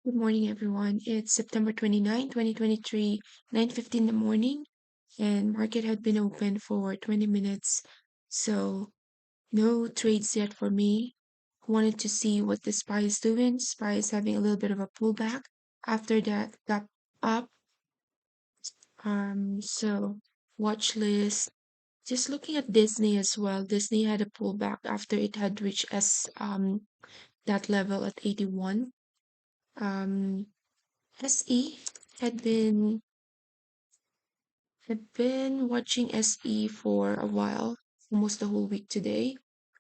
Good morning, everyone. It's September 29, 2023, 9:15 in the morning, and market had been open for 20 minutes, so no trades yet for me. Wanted to see what the SPY is doing. SPY is having a little bit of a pullback. After that, got up. So watch list. Just looking at Disney as well. Disney had a pullback after it had reached that level at 81. SE had been I've been watching SE for a while, almost the whole week today.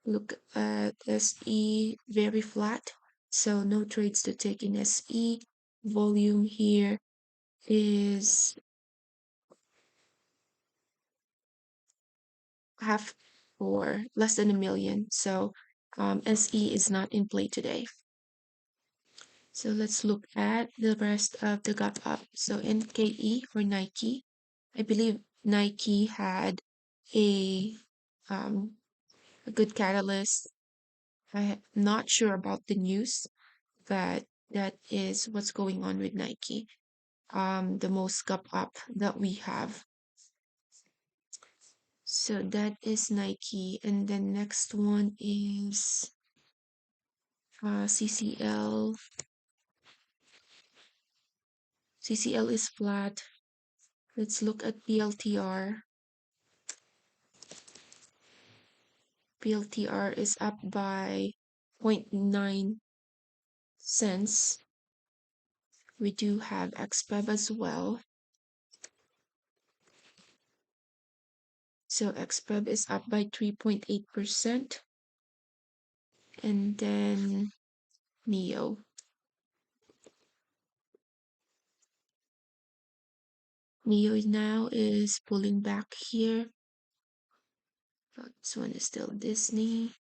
Look at SE, very flat, so no trades to take in SE. Volume here is half or less than 1 million, so SE is not in play today. So let's look at the rest of the gap up. So NKE or Nike, I believe Nike had a um, a good catalyst. I'm not sure about the news, but that is what's going on with Nike. The most gap up that we have. So that is Nike, and then next one is CCL. CCL is flat. Let's look at PLTR. PLTR is up by 0.9 cents. We do have XPEB as well. So XPEB is up by 3.8%. And then NEO. NEO now is pulling back here. This one is still Disney.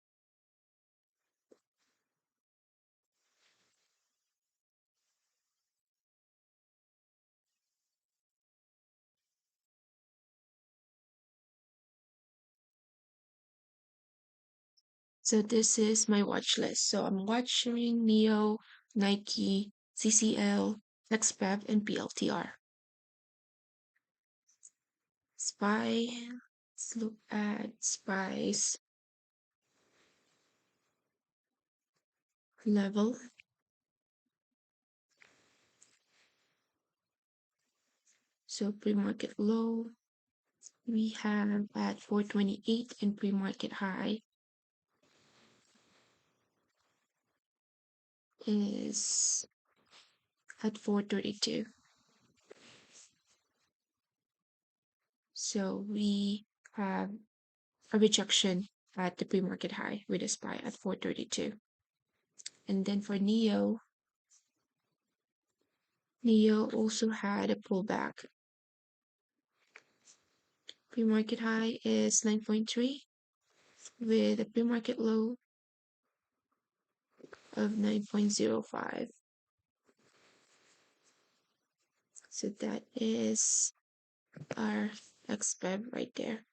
So this is my watch list. So I'm watching NEO, Nike, CCL, XPEB, and PLTR. SPY. Let's look at SPY's level. So pre-market low we have at 428 and pre-market high is at 432. So we have a rejection at the pre-market high with a SPY at 432. And then for NEO also had a pullback. Pre-market high is 9.3 with a pre-market low of 9.05. So that is our XPEB right there.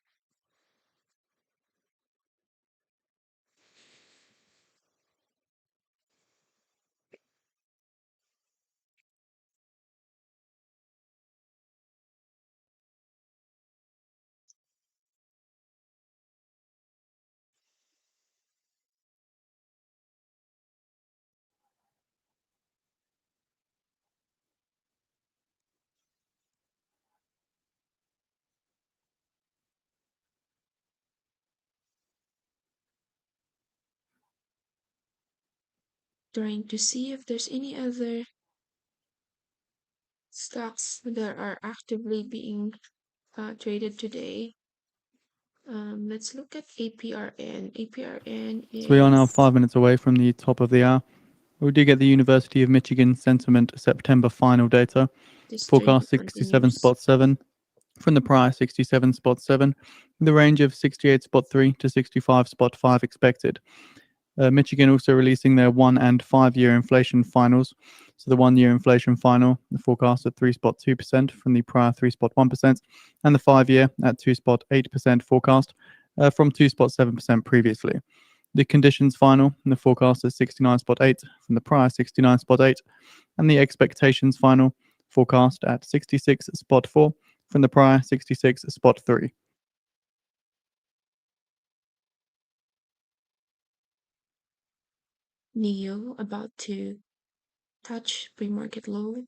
Trying to see if there's any other stocks that are actively being traded today. Let's look at APRN. APRN is... So we are now 5 minutes away from the top of the hour. We do get the University of Michigan sentiment September final data. Forecast 67.7 from the prior 67.7, the range of 68.3 to 65.5 expected. Michigan also releasing their 1 and 5 year inflation finals. So the 1 year inflation final, the forecast at 3.2% from the prior 3.1%, and the 5 year at 2.8% forecast from 2.7% previously. The conditions final and the forecast is 69.8 from the prior 69.8, and the expectations final forecast at 66.4 from the prior 66.3. NEO about to touch pre-market low.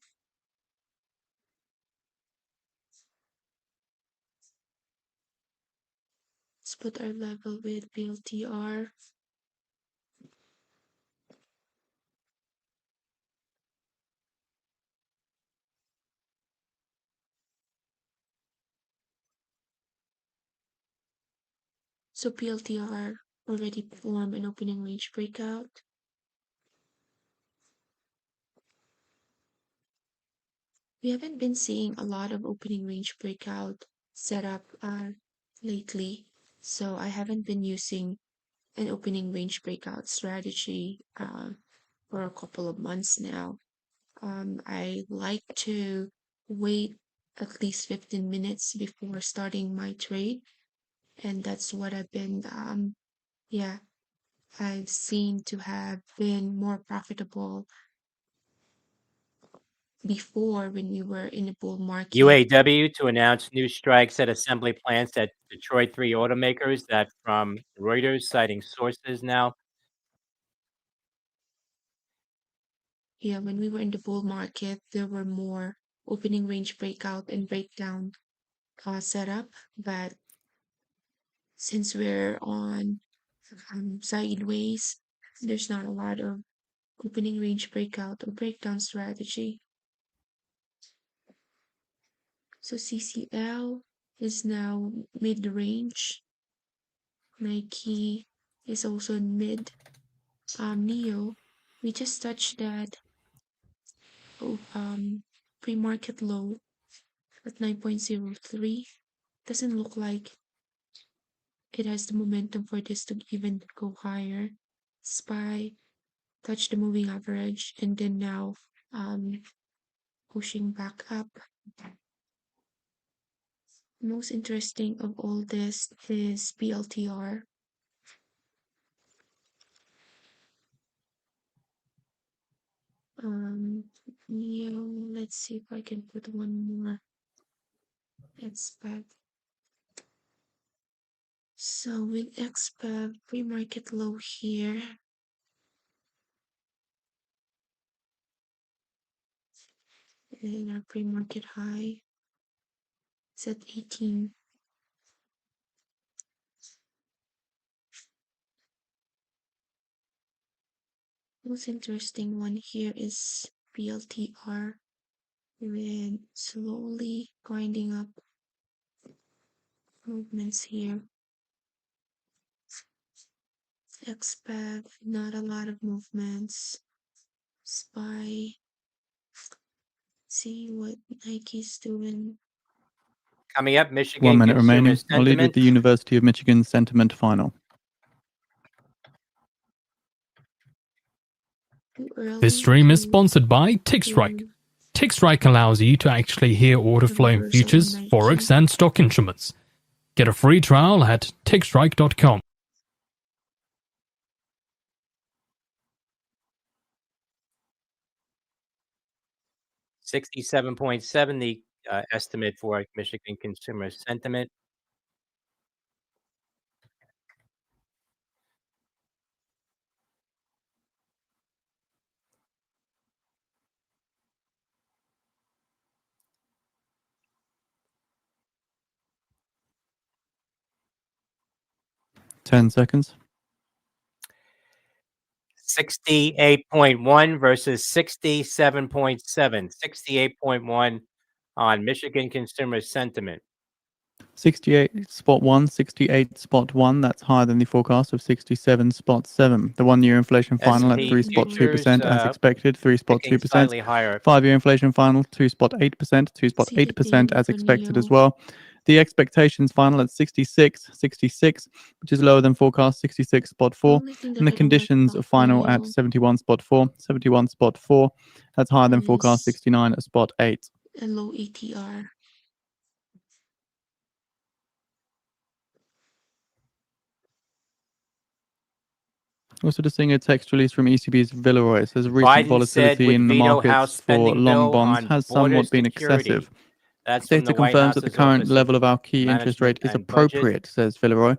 Let's put our level with PLTR. So PLTR already formed an opening range breakout. We haven't been seeing a lot of opening range breakout setup lately, so I haven't been using an opening range breakout strategy for a couple of months now. I like to wait at least 15 minutes before starting my trade, and that's what I've been I've seen to have been more profitable before when we were in a bull market. UAW to announce new strikes at assembly plants at Detroit 3 automakers. That from Reuters, citing sources now. Yeah, when we were in the bull market, there were more opening range breakout and breakdown setup, but since we're on sideways, there's not a lot of opening range breakout or breakdown strategy. So CCL is now mid-range. Nike is also in mid. NEO, we just touched that pre-market low at 9.03. Doesn't look like it has the momentum for this to even go higher. SPY touched the moving average and then now pushing back up. Most interesting of all this is PLTR. Let's see if I can put one more XPEG. So with XPEG, pre-market low here. And our pre-market high is at 18. Most interesting one here is PLTR with slowly grinding up movements here. Expect not a lot of movements. SPY. See what Nike's doing. Coming up, Michigan 1 minute remaining. Consumer I'll lead with Sentiment. the University of Michigan sentiment final. This stream is sponsored by TickStrike. TickStrike allows you to actually hear order flow in futures, forex, and stock instruments. Get a free trial at tickstrike.com. 67.7, the estimate for Michigan Consumer Sentiment. Ten seconds. 68.1 versus 67.7. 68.1 on Michigan Consumer Sentiment. 68.1, 68.1. That's higher than the forecast of 67.7. The 1-year inflation final at S&P 3.2% as expected, slightly 3.2%. higher. 5-year inflation final 2.8%, 2.8% as expected as well. The expectations final at 66, which is lower than forecast, 66.4. And the conditions final at 71.4, 71.4. That's higher than forecast, 69.8. A low ATR. Also, just seeing a text release from ECB's Villeroy. It says recent Biden said volatility would in the veto House markets for spending long bill bonds on has border somewhat been security. excessive. That's from the Data White confirms that the House's current Office level of of our key interest rate Management is and Budget. appropriate, says Villeroy.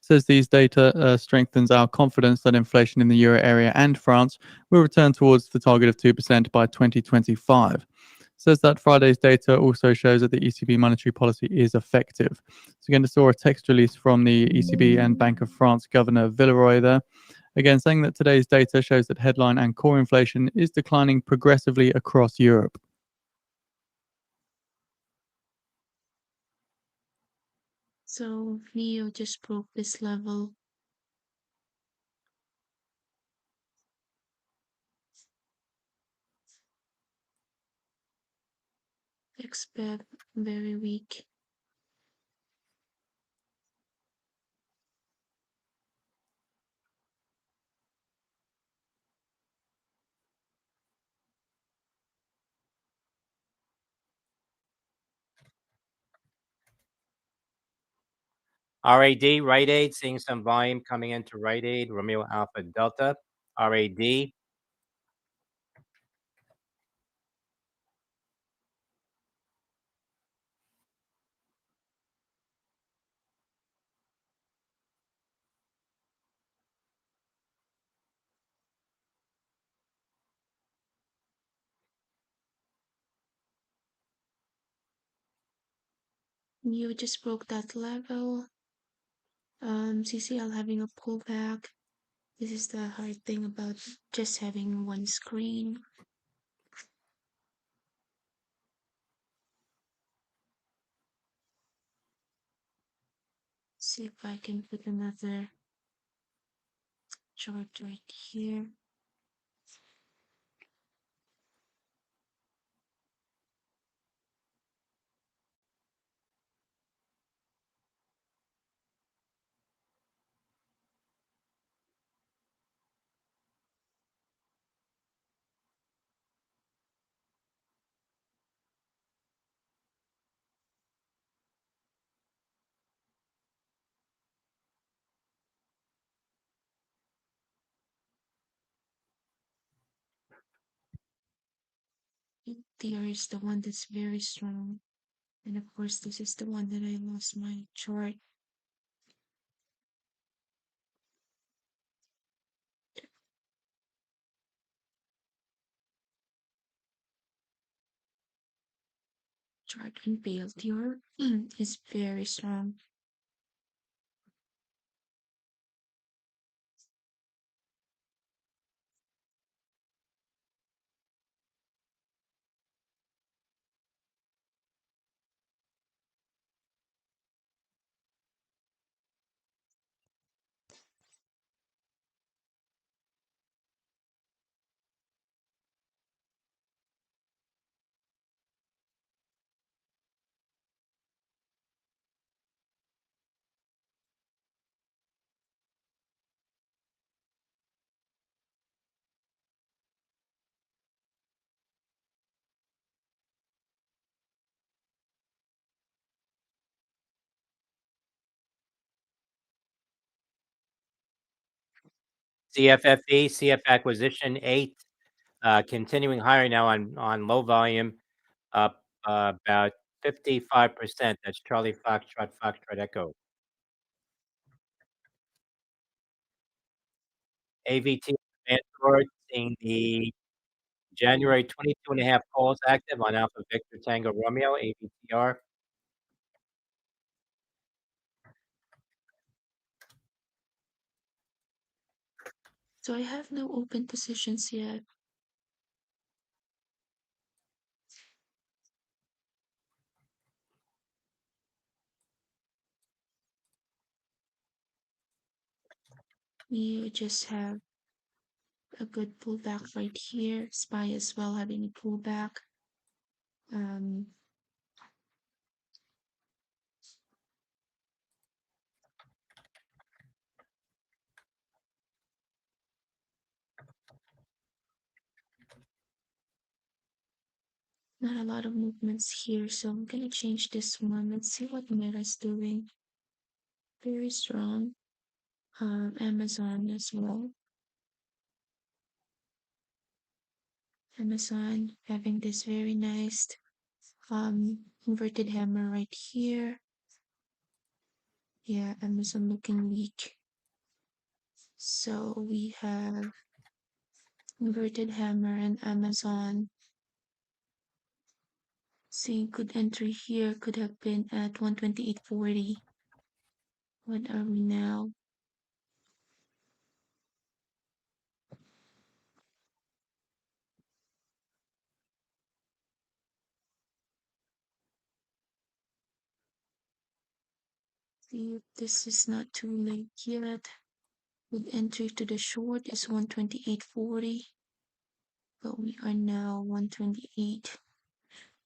Says these data strengthens our confidence that inflation in the euro area and France will return towards the target of 2% by 2025. Says that Friday's data also shows that the ECB monetary policy is effective. So again, I saw a text release from the ECB and Bank of France Governor Villeroy there. Again, saying that today's data shows that headline and core inflation is declining progressively across Europe. So NEO just broke this level. Expect very weak. RAD, Rite Aid, seeing some volume coming into Rite Aid, Romeo Alpha Delta, RAD. NEO just broke that level. CCL having a pullback. This is the hard thing about just having one screen. See if I can put another chart right here. There is the one that's very strong. And of course, this is the one that I lost my chart. Chart in PLTR is very strong. CFFE, CF Acquisition 8, continuing higher now on low volume, up about 55%. That's Charlie Foxtrot, Foxtrot Echo. AVT Vanguard, seeing the January 22.5 calls active on Alpha Victor Tango Romeo, AVTR. So I have no open positions yet. You just have a good pullback right here. SPY as well having a pullback. Not a lot of movements here, so I'm gonna change this one. Let's see what Meta's doing. Very strong. Amazon as well. Amazon having this very nice inverted hammer right here. Yeah, Amazon looking weak. So we have inverted hammer and Amazon. See, good entry here could have been at 128.40. What are we now? See if this is not too late yet. Good entry to the short is 128.40, but we are now 128.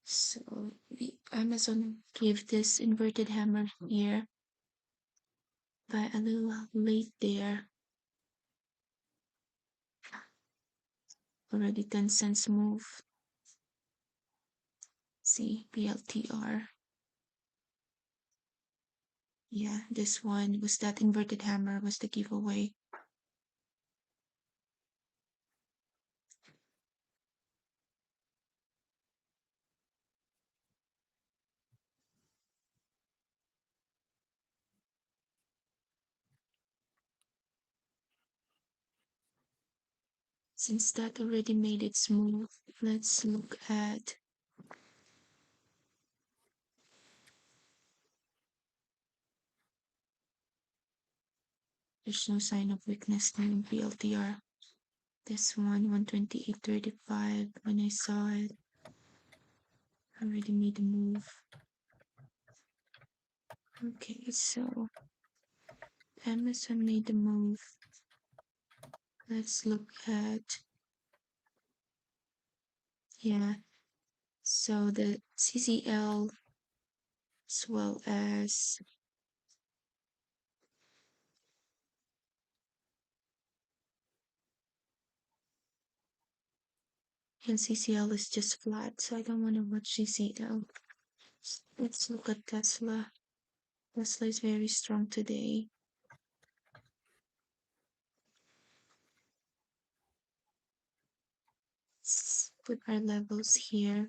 So the Amazon gave this inverted hammer here, but a little late there. Already 10 cents move. See, PLTR. Yeah, this one was that inverted hammer was the giveaway. Since that already made its move, let's look at there's no sign of weakness in PLTR. This one, 128.35, when I saw it, already made a move. Okay, so Amazon made the move. Let's look at, yeah, so the CCL as well as and CCL is just flat, so I don't want to watch CCL. Let's look at Tesla. Tesla is very strong today. Let's put our levels here.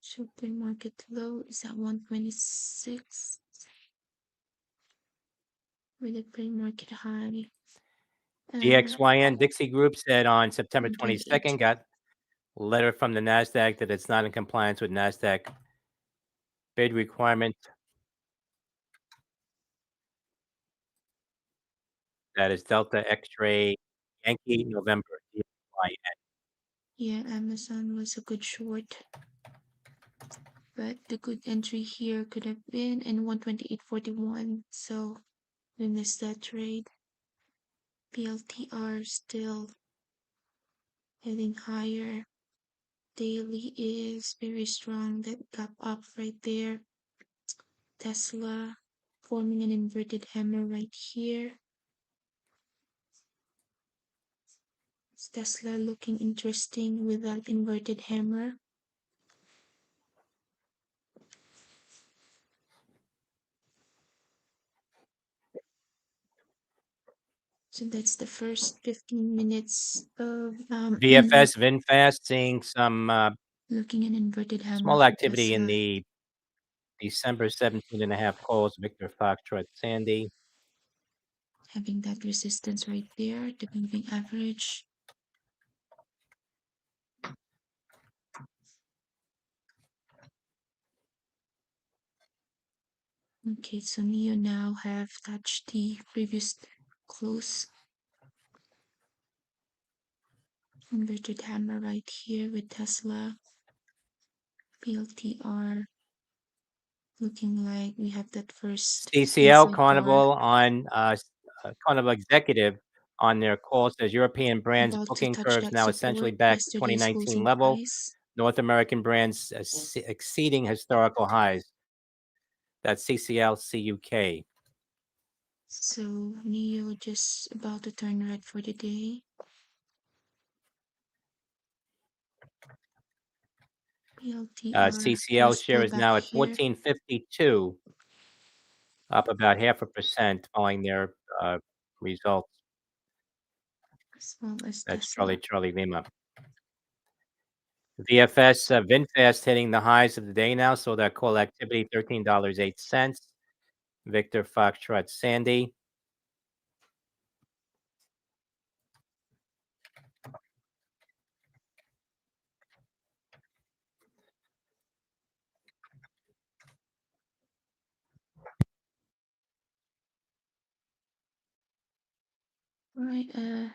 So pre-market low is at 126 with a pre-market high. DXYN Dixie Group said on September 128. 22nd, got a letter from the NASDAQ that it's not in compliance with NASDAQ bid requirement. That is Delta X-ray Yankee November DXYN. Yeah, Amazon was a good short. But the good entry here could have been in 128.41. So we missed that trade. PLTR still heading higher. Daily is very strong. That gap up right there. Tesla forming an inverted hammer right here. Is Tesla looking interesting with that inverted hammer? So that's the first 15 minutes of VFS VinFast seeing some looking an inverted hammer. small activity in the December 17.5 calls. Victor Foxtrot Sandy. Having that resistance right there, the moving average. Okay, so NEO now have touched the previous close. Inverted hammer right here with Tesla. PLTR looking like we have that first CCL Carnival on Carnival Executive on their call says European brands booking curves now essentially back to 2019 level. North American brands exceeding historical highs. That's CCL CUK. So NEO just about to turn red for the day. CCL share is now at 14.52, up about 0.5% following their results. That's Charlie Lima. VFS, VinFast hitting the highs of the day now. So that call activity, $13.08. Victor Foxtrot Sandy. Right, a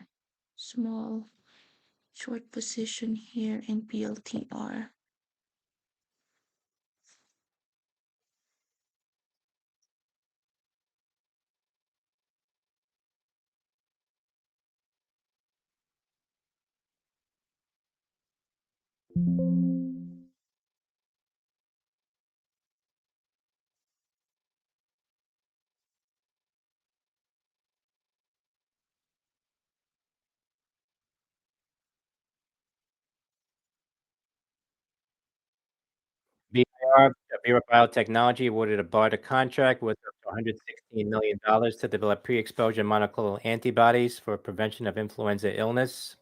small short position here in PLTR. VIR, Vera Biotechnology awarded a BARDA contract worth up to $116 million to develop pre-exposure monoclonal antibodies for prevention of influenza illness.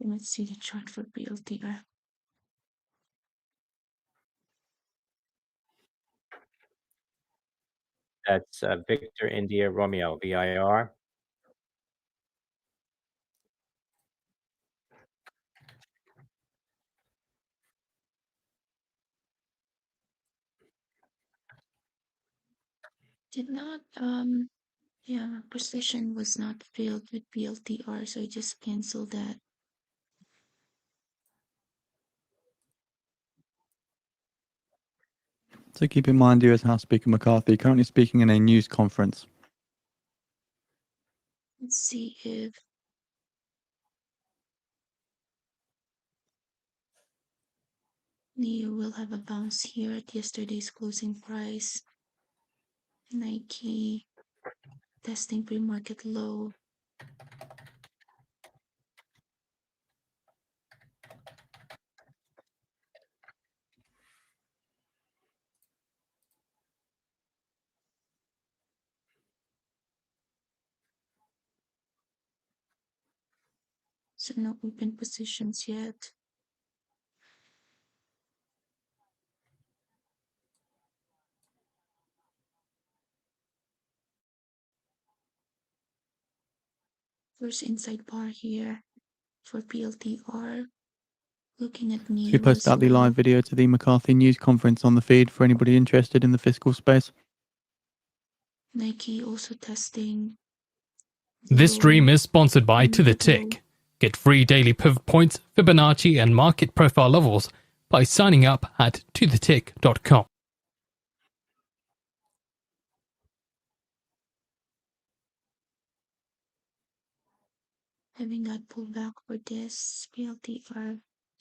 Let's see the chart for PLTR. That's Victor India Romeo, VIR. Did not, yeah, position was not filled with PLTR, so I just canceled that. So keep in mind, US House Speaker McCarthy currently speaking in a news conference. Let's see if NEO will have a bounce here at yesterday's closing price. Nike testing pre-market low. So no open positions yet. First inside bar here for PLTR. Looking at So we NEO post as out the well. live video to the McCarthy news conference on the feed for anybody interested in the fiscal space. Nike also testing. This stream is sponsored by To The Tick. Get free daily pivot points, Fibonacci, and market profile levels by signing up at tothetick.com. Having got pulled back for this PLTR,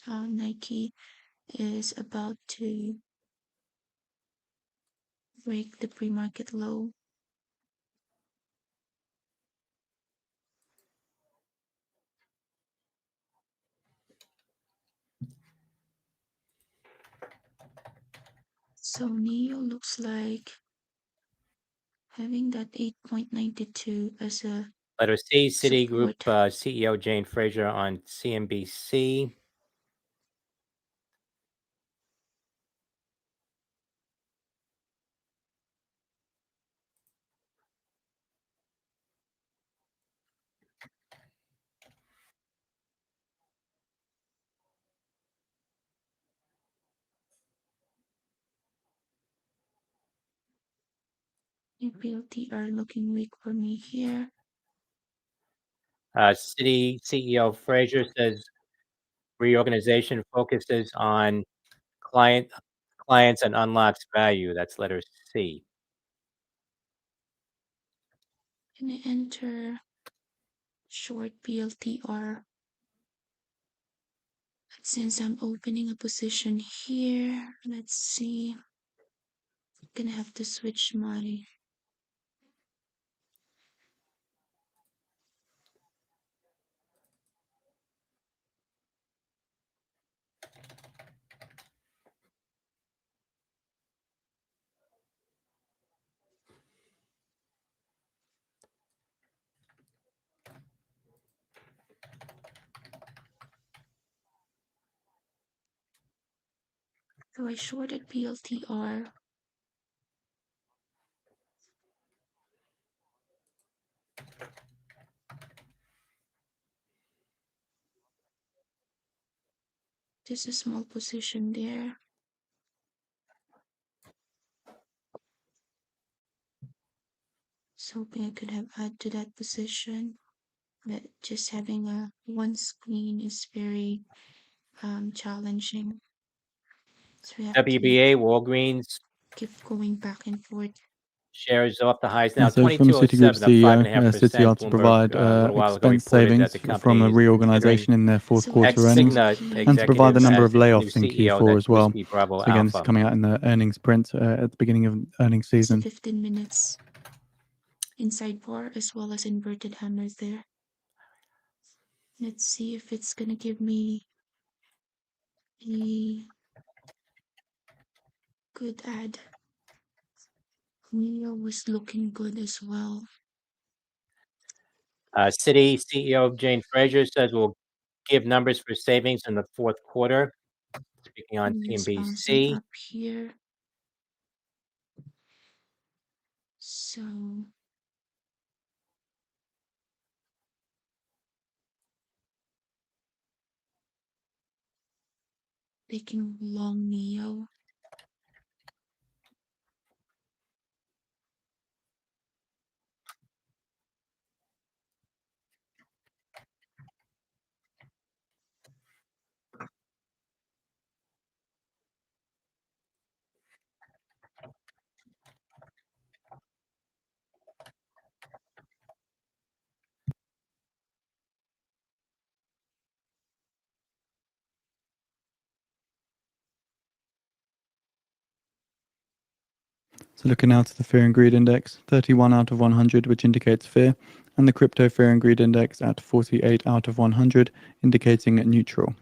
Nike is about to break the pre-market low. So NEO looks like having that 8.92 as a Letter C, Citigroup support. CEO Jane Fraser on CNBC. PLTR looking weak for me here. Citi CEO Fraser says reorganization focuses on clients and unlocks value. That's letter C. Gonna enter short PLTR. Since I'm opening a position here, let's see. I'm gonna have to switch my So I shorted PLTR. Just a small position there. So hoping I could have added to that position, but just having a one screen is very challenging. So we have WBA, Walgreens, keep going back and forth. shares off the highs now, So from 2207, Citigroup's up CEO, 5.5%. Citi are to Bloomberg, provide a little while ago, expense reported that savings the from company a is reorganization in their fourth So quarter earnings, ex-Cigna and to provide the executive number as of its new layoffs in CEO, Q4 that's as well. Whiskey Bravo So again, this Alpha. is coming out in the earnings print at the beginning of earnings season. 15 minutes inside bar as well as inverted hammers there. Let's see if it's gonna give me a good ad. Neo was looking good as well. Citi CEO Jane Fraser says we'll give numbers for savings in the fourth quarter. Speaking on CNBC. Up here. So taking long Neo. So looking now to the Fear and Greed Index, 31 out of 100, which indicates fear, and the Crypto Fear and Greed Index at 48 out of 100, indicating neutral.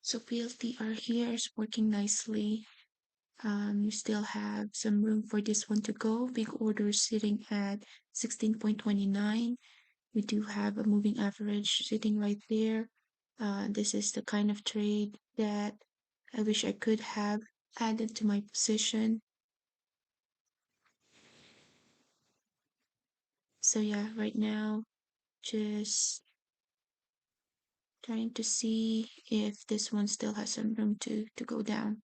So PLTR here is working nicely. You still have some room for this one to go. Big orders sitting at 16.29. We do have a moving average sitting right there. This is the kind of trade that I wish I could have added to my position. So yeah, right now, just trying to see if this one still has some room to go down.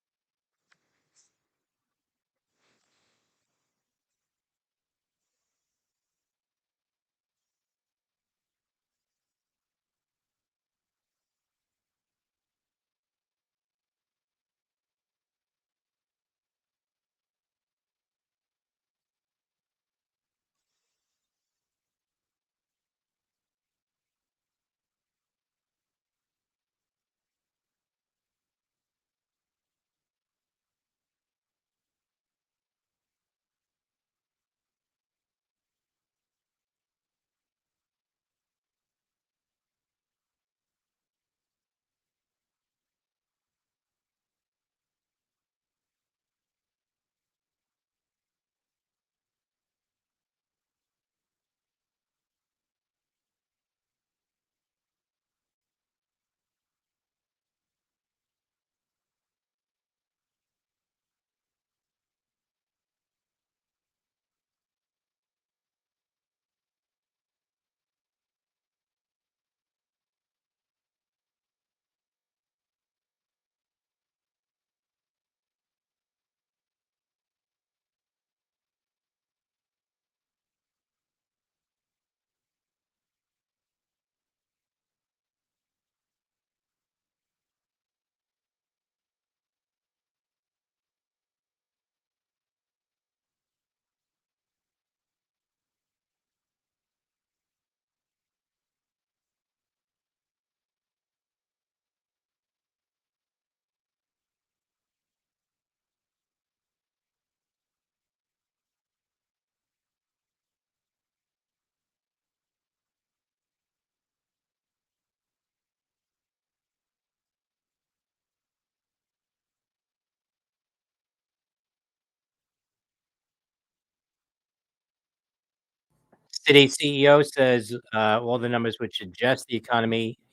City CEO says all the numbers would suggest the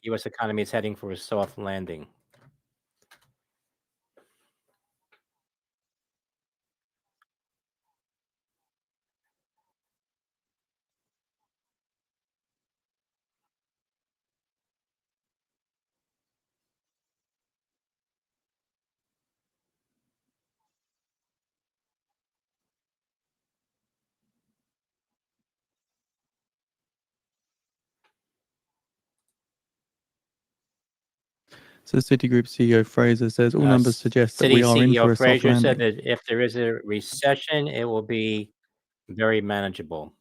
U.S. economy is heading for a soft landing. So Citigroup CEO Fraser says all numbers suggest that we are in for a soft Fraser landing. said that if there is a recession, it will be very manageable.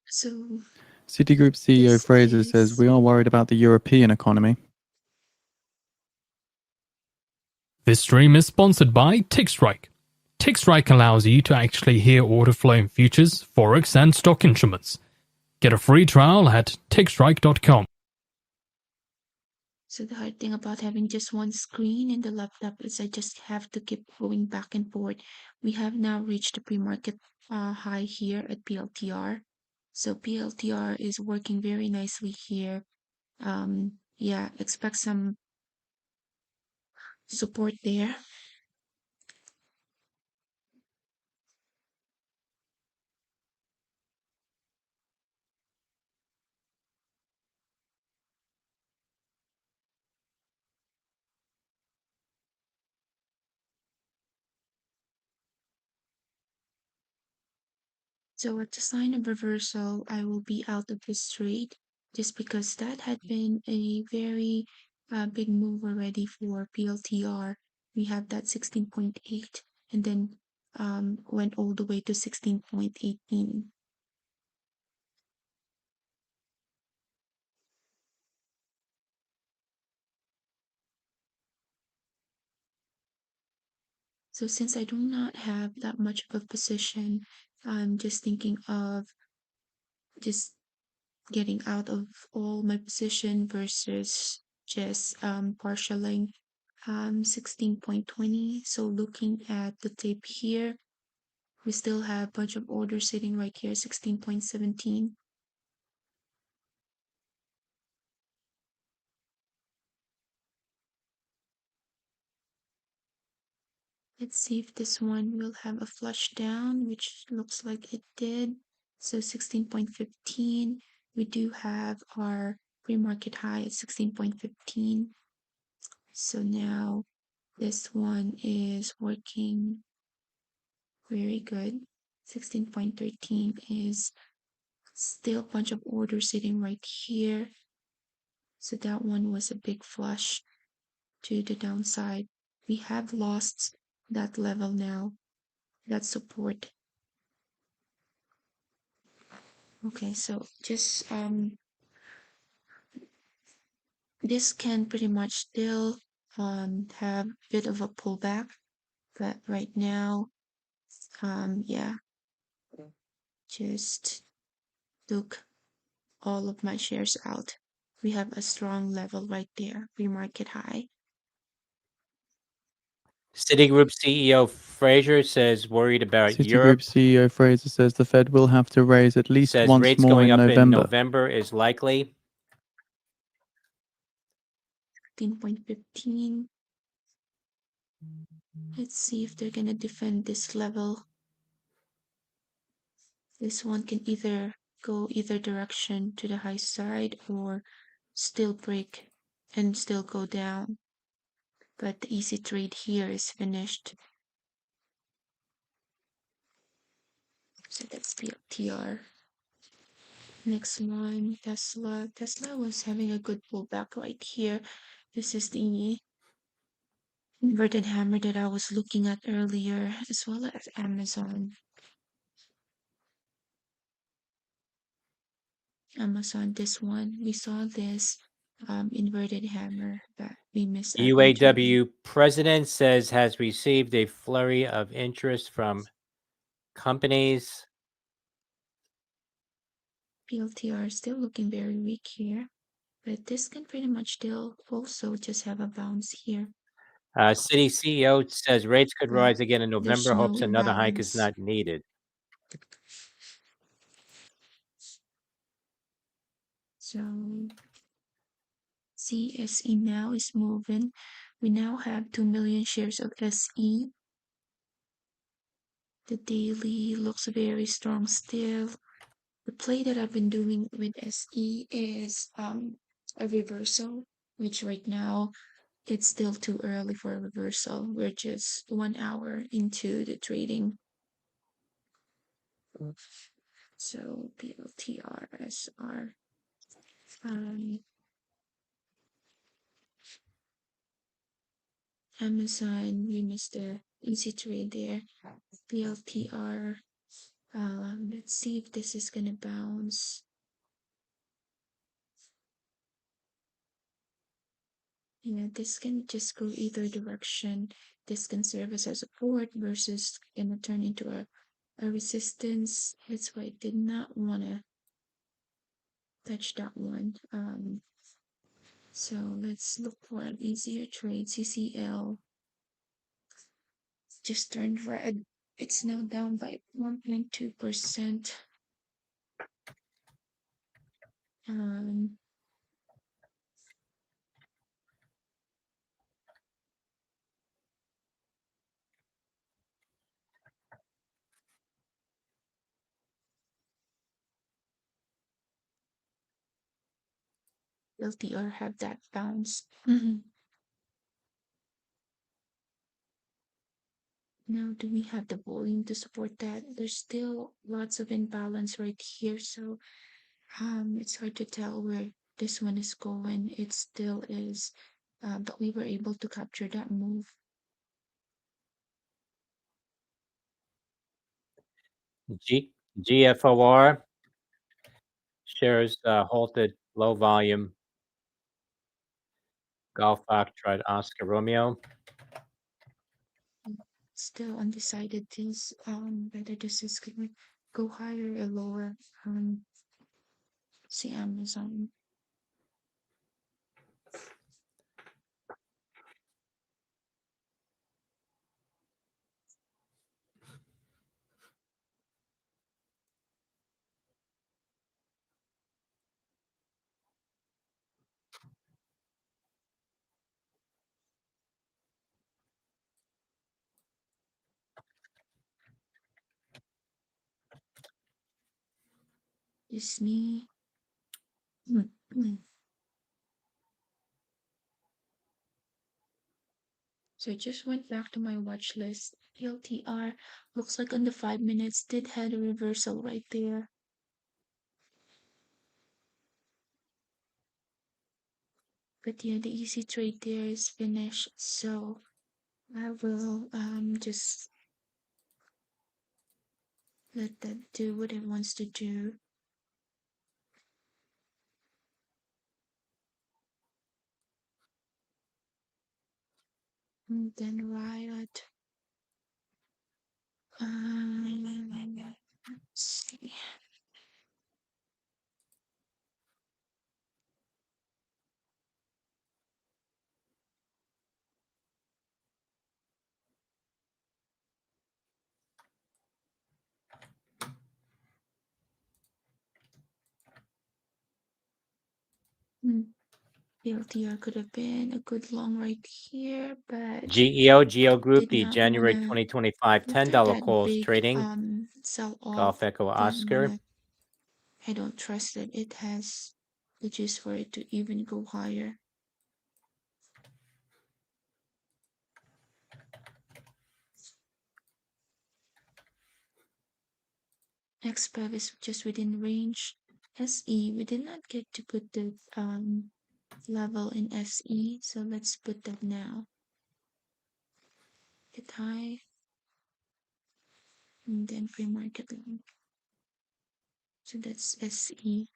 So Citigroup CEO Fraser says we are worried about the European economy. This stream is sponsored by TickStrike. TickStrike allows you to actually hear order flow in futures, forex, and stock instruments. Get a free trial at tickstrike.com. So the hard thing about having just one screen in the laptop is I just have to keep going back and forth. We have now reached the pre-market high here at PLTR. So PLTR is working very nicely here. Yeah, expect some support there. So at the sign of reversal, I will be out of this trade just because that had been a very big move already for PLTR. We have that 16.8 and then went all the way to 16.18. So since I do not have that much of a position, I'm just thinking of just getting out of all my position versus just partialing 16.20. So looking at the tape here, we still have a bunch of orders sitting right here, 16.17. Let's see if this one will have a flush down, which looks like it did. So 16.15. We do have our pre-market high at 16.15. So now this one is working very good. 16.13 is still a bunch of orders sitting right here. So that one was a big flush to the downside. We have lost that level now, that support. Okay, so just this can pretty much still have a bit of a pullback, but right now, yeah, just took all of my shares out. We have a strong level right there, pre-market high. Citigroup CEO Fraser says worried about Europe. Citigroup CEO Fraser says the Fed will have to raise at least Says once rates more going in up in November. November is likely. 15.15. Let's see if they're gonna defend this level. This one can either go either direction to the high side or still break and still go down. But the easy trade here is finished. So that's PLTR. Next one, Tesla. Tesla was having a good pullback right here. This is the inverted hammer that I was looking at earlier, as well as Amazon. Amazon, this one, we saw this inverted hammer, but we missed our entry. UAW president says has received a flurry of interest from companies. PLTR still looking very weak here, but this can pretty much still also just have a bounce here. Citi CEO says rates could But rise again in there's November, no hopes another hike is imbalance. not needed. So see, SE now is moving. We now have 2 million shares of SE. The daily looks very strong still. The play that I've been doing with SE is a reversal, which right now it's still too early for a reversal. We're just 1 hour into the trading. So PLTR SR. Amazon, we missed the easy trade there. PLTR. Let's see if this is gonna bounce. Yeah, this can just go either direction. This can serve as a support versus gonna turn into a resistance. That's why I did not wanna touch that one. So let's look for an easier trade. CCL just turned red. It's now down by 1.2%. LTR have that bounce. Now, do we have the volume to support that? There's still lots of imbalance right here, so it's hard to tell where this one is going. It still is, but we were able to capture that move. GFOR shares halted low volume. Golf Foxtrot Oscar Romeo. Still undecided this whether this is gonna go higher or lower. See Amazon. Disney. So I just went back to my watch list. PLTR looks like on the 5 minutes did had a reversal right there. But yeah, the easy trade there is finished. So I will just let that do what it wants to do. And then Riot. Let's see. PLTR could have been a good long right here, but Geo Group, did the not January wanna 2025 after $10 that calls big trading. sell Golf off. Echo Didn't Oscar. wanna, I don't trust that it has the juice for it to even go higher. XPEV is just within range. SE, we did not get to put the level in SE, so let's put that now. Hit high, and then pre-market line. So that's SE,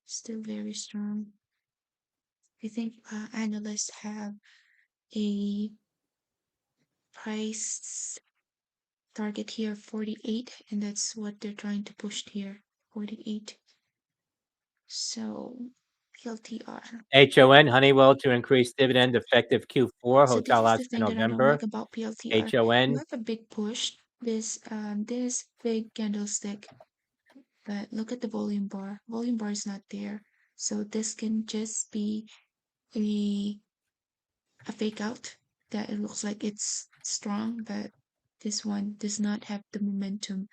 still very strong. I think analysts have a price target here 48, and that's what they're trying to push here, 48. So PLTR. HON Honeywell to increase dividend effective Q4. So Hotel this is the Oscar thing that I don't November. like about PLTR. You HON. have a big push, this big candlestick, but look at the volume bar. Volume bar is not there. So this can just be a fake out that it looks like it's strong, but this one does not have the momentum.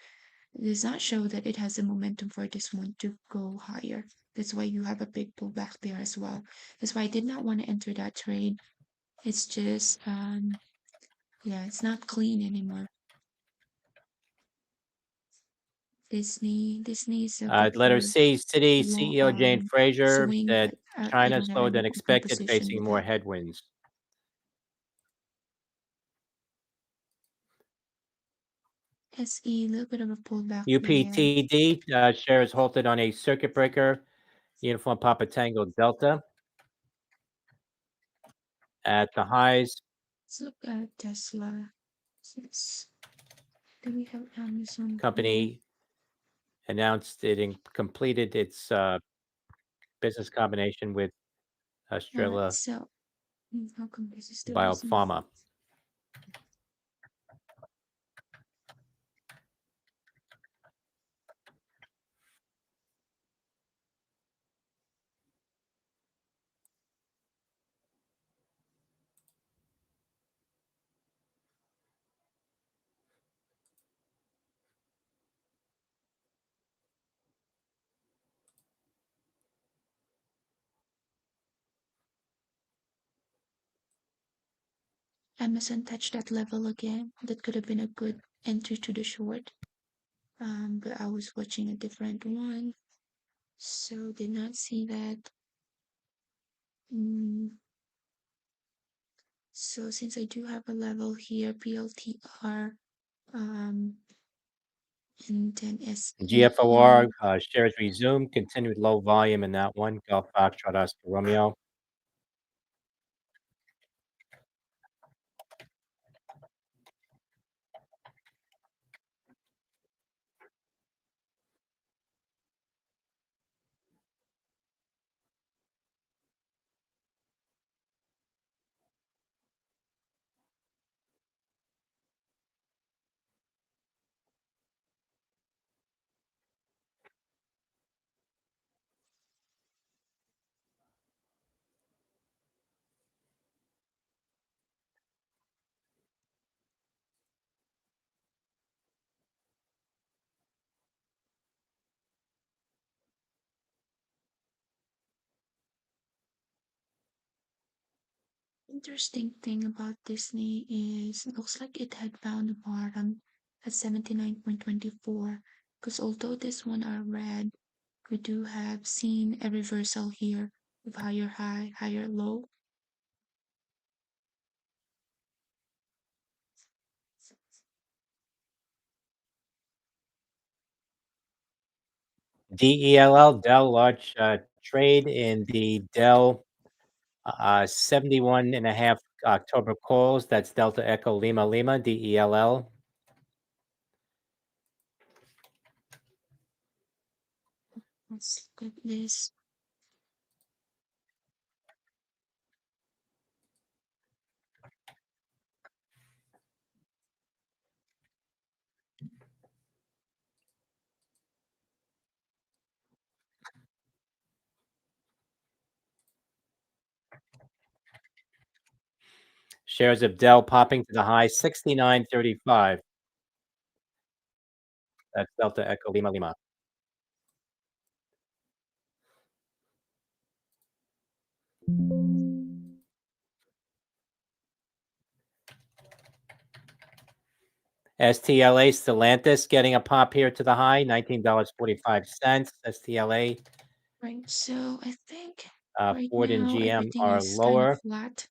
It does not show that it has the momentum for this one to go higher. That's why you have a big pullback there as well. That's why I did not want to enter that trade. It's just yeah, it's not clean anymore. Disney is a good Letter C, City long, CEO Jane Fraser swing, said but I China don't have slower any than open expected, position facing with more that. headwinds. SE, a little bit of a pullback there. UPTD shares halted on a circuit breaker. Uniform Papa Tango Delta at the highs. Let's look at Tesla. Do we have Amazon? Company announced it completed its business combination with Australia So how come this is still Biopharma. Amazon touched that level again. That could have been a good entry to the short. But I was watching a different one, so did not see that. So since I do have a level here, PLTR, And then SE GFOR shares resumed, continued low volume in that one. Golf Foxtrot Oscar Romeo. Interesting thing about Disney is it looks like it had found a bottom at 79.24 because although this one are red, we do have seen a reversal here of higher high, higher low. DELL, Dell large trade in the Dell 71.5 October calls. That's Delta Echo Lima Lima, DELL. Let's look at this. Shares of Dell popping to the high 69.35. That's Delta Echo Lima Lima. STLA Stellantis getting a pop here to the high, $19.45. STLA. Right, so I think right Ford and now GM everything are is kind of lower. flat.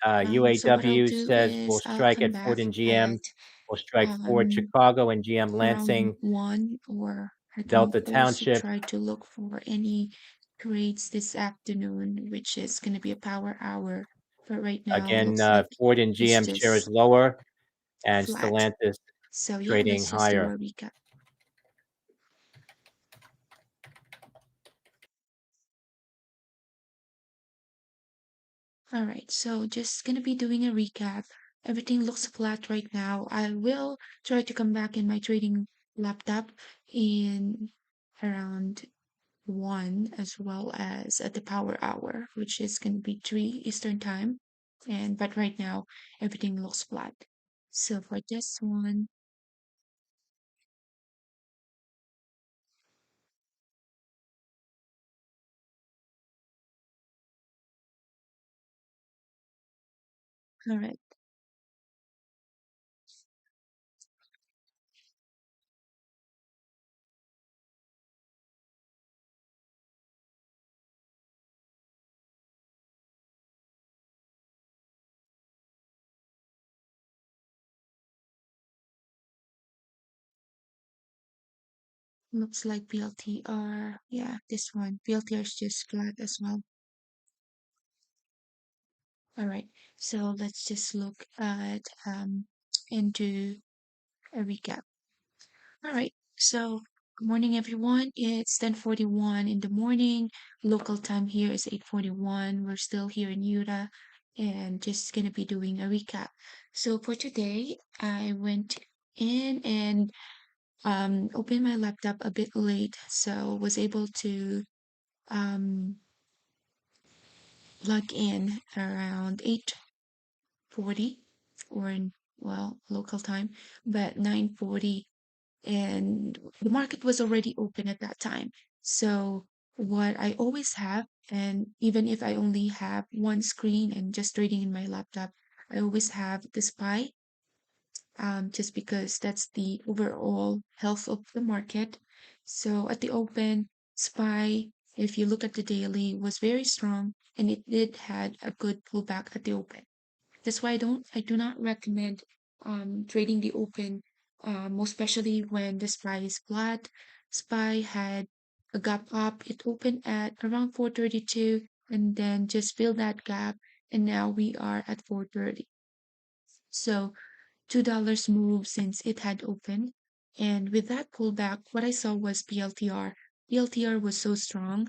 So what I'll UAW do says we'll is I'll strike come at back Ford and GM. at We'll strike Ford Chicago and GM around Lansing. 1, or I can Delta also Township. try to look for any trades this afternoon, which is going to be a power hour. But right now, Again, looks like Ford and it's GM shares just lower, and flat. Stellantis So yeah, trading let's just do higher. a recap. All right, so just gonna be doing a recap. Everything looks flat right now. I will try to come back in my trading laptop in around 1, as well as at the power hour, which is gonna be 3 Eastern time. But right now everything looks flat. So for this one, all right. Looks like PLTR. Yeah, this one. PLTR is just flat as well. All right. So let's just look at into a recap. All right. So good morning, everyone. It's 10:41 in the morning. Local time here is 8:41. We're still here in Utah, and just gonna be doing a recap. So for today, I went in and opened my laptop a bit late, so was able to um log in around 8:40, or in, well, local time, but 9:40, and the market was already open at that time. So what I always have, and even if I only have one screen and just trading in my laptop, I always have the SPY, just because that's the overall health of the market. So at the open, SPY, if you look at the daily, was very strong, and it did had a good pullback at the open. That's why I do not recommend trading the open most especially when the SPY is flat. SPY had a gap up. It opened at around 432 and then just filled that gap. And now we are at 430. So $2 move since it had opened. And with that pullback, what I saw was PLTR. PLTR was so strong.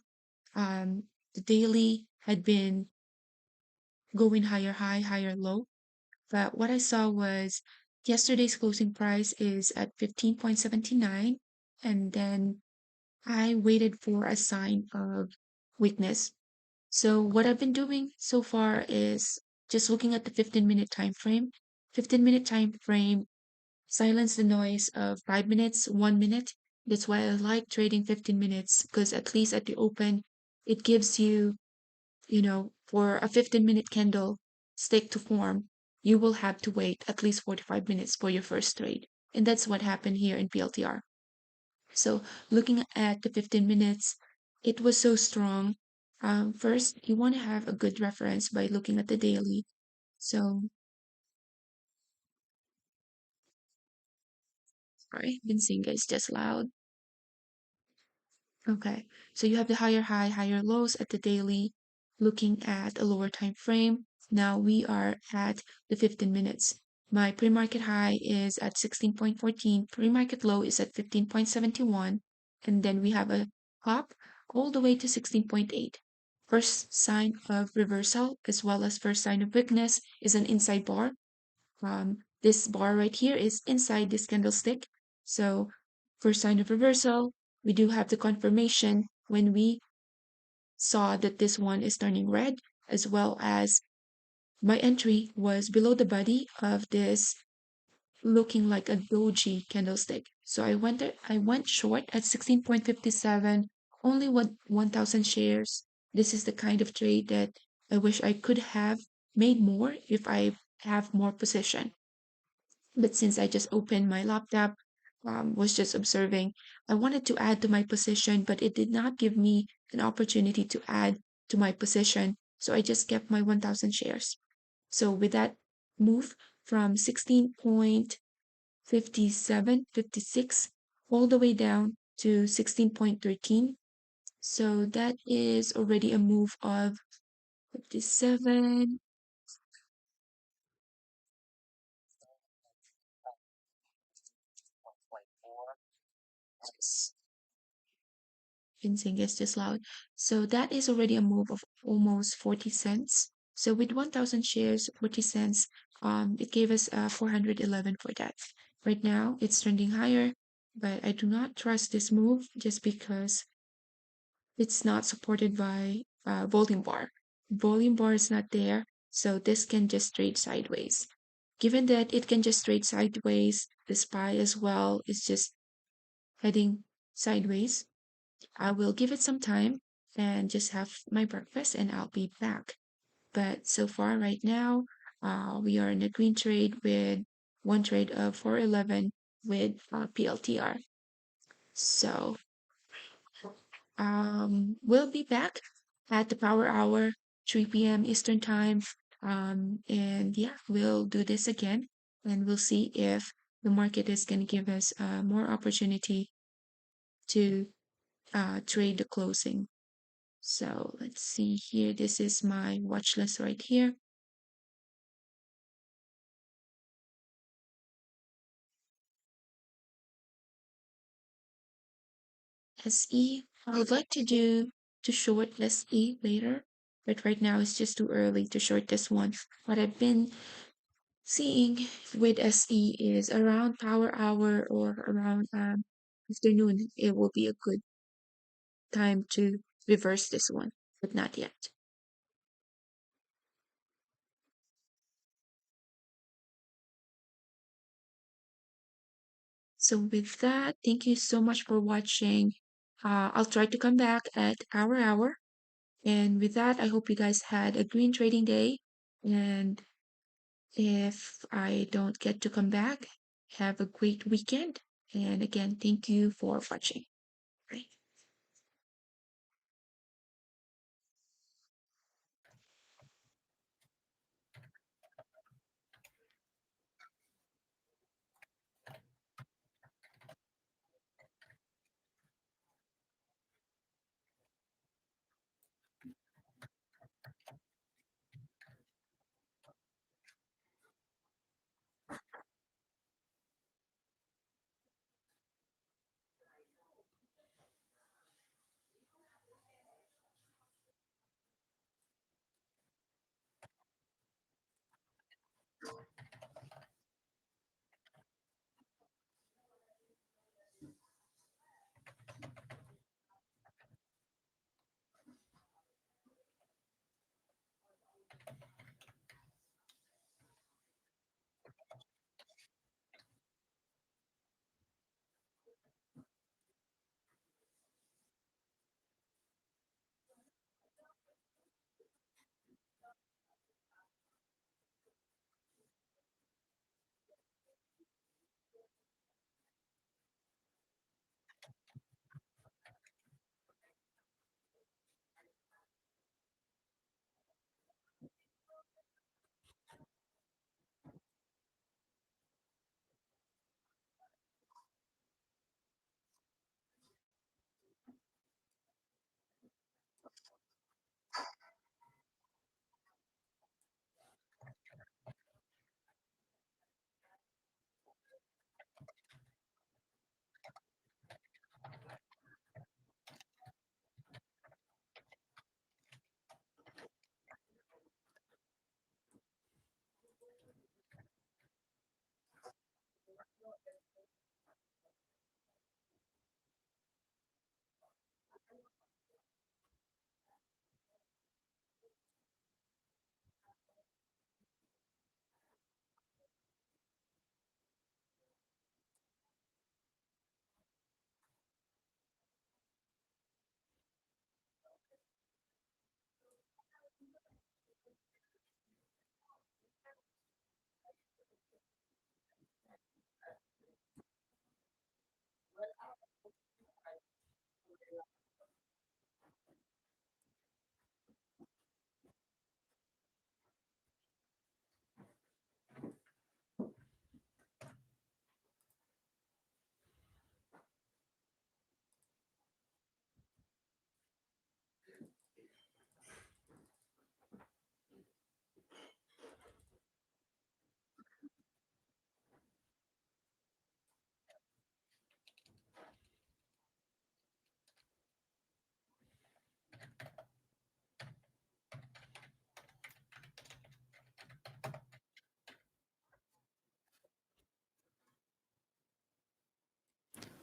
The daily had been going higher high, higher low. But what I saw was yesterday's closing price is at 15.79. And then I waited for a sign of weakness. So what I've been doing so far is just looking at the 15-minute time frame. 15-minute time frame silence the noise of 5 minutes, 1 minute. That's why I like trading 15 minutes because at least at the open, it gives you, for a 15-minute candle stick to form, you will have to wait at least 45 minutes for your first trade. And that's what happened here in PLTR. So looking at the 15 minutes, it was so strong. First, you want to have a good reference by looking at the daily. So, sorry, been seeing guys just loud. Okay, so you have the higher high, higher lows at the daily, looking at a lower time frame. Now we are at the 15 minutes. My pre-market high is at 16.14, pre-market low is at 15.71, and then we have a pop all the way to 16.8. First sign of reversal as well as first sign of weakness is an inside bar. This bar right here is inside this candlestick. So first sign of reversal, we do have the confirmation when we saw that this one is turning red, as well as my entry was below the body of this looking like a doji candlestick. So I went short at 16.57, only 1,000 shares. This is the kind of trade that I wish I could have made more if I have more position. But since I just opened my laptop, was just observing, I wanted to add to my position, but it did not give me an opportunity to add to my position. So I just kept my 1,000 shares. So with that move from 16.57, 56, all the way down to 16.13. So that is already a move of 57. Fencing is just loud. So that is already a move of almost 40 cents. So with 1,000 shares, 40 cents, it gave us 411 for that. Right now, it's trending higher, but I do not trust this move just because it's not supported by volume bar. Volume bar is not there, so this can just trade sideways. Given that it can just trade sideways, the SPY as well is just heading sideways. I will give it some time and just have my breakfast and I'll be back. But so far right now, we are in a green trade with one trade of 411 with PLTR. So we'll be back at the power hour, 3 p.m. Eastern time. And yeah, we'll do this again and we'll see if the market is going to give us more opportunity to trade the closing. So let's see here. This is my watch list right here. SE. I would like to short SE later, but right now it's just too early to short this one. What I've been seeing with SE is around power hour or around afternoon. It will be a good time to reverse this one, but not yet. So with that, thank you so much for watching. I'll try to come back at our hour. And with that, I hope you guys had a green trading day. And if I don't get to come back, have a great weekend. And again, thank you for watching. Bye.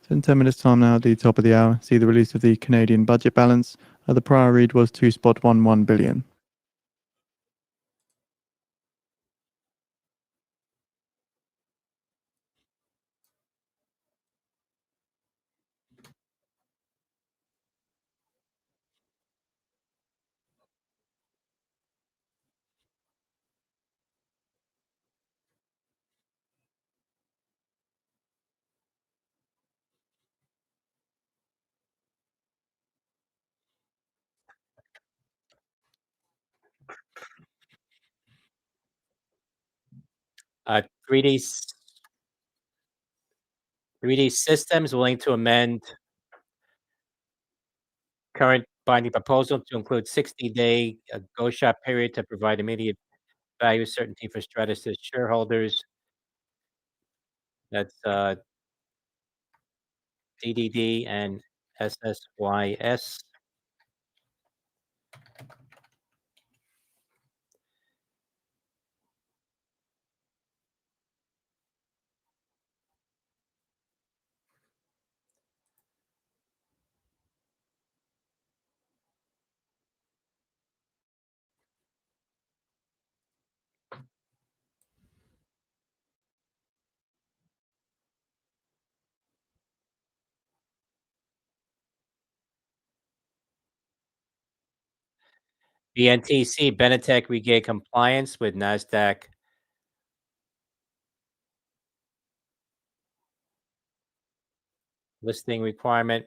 So in 10 minutes time now, at the top of the hour, see the release of the Canadian budget balance. The prior read was 2.11 billion. Uh, 3D 3D Systems willing to amend current binding proposal to include 60-day go-shop period to provide immediate value certainty for Stratasys shareholders. That's DDD and SSYS. BNTC, Benetech regained compliance with NASDAQ listing requirement.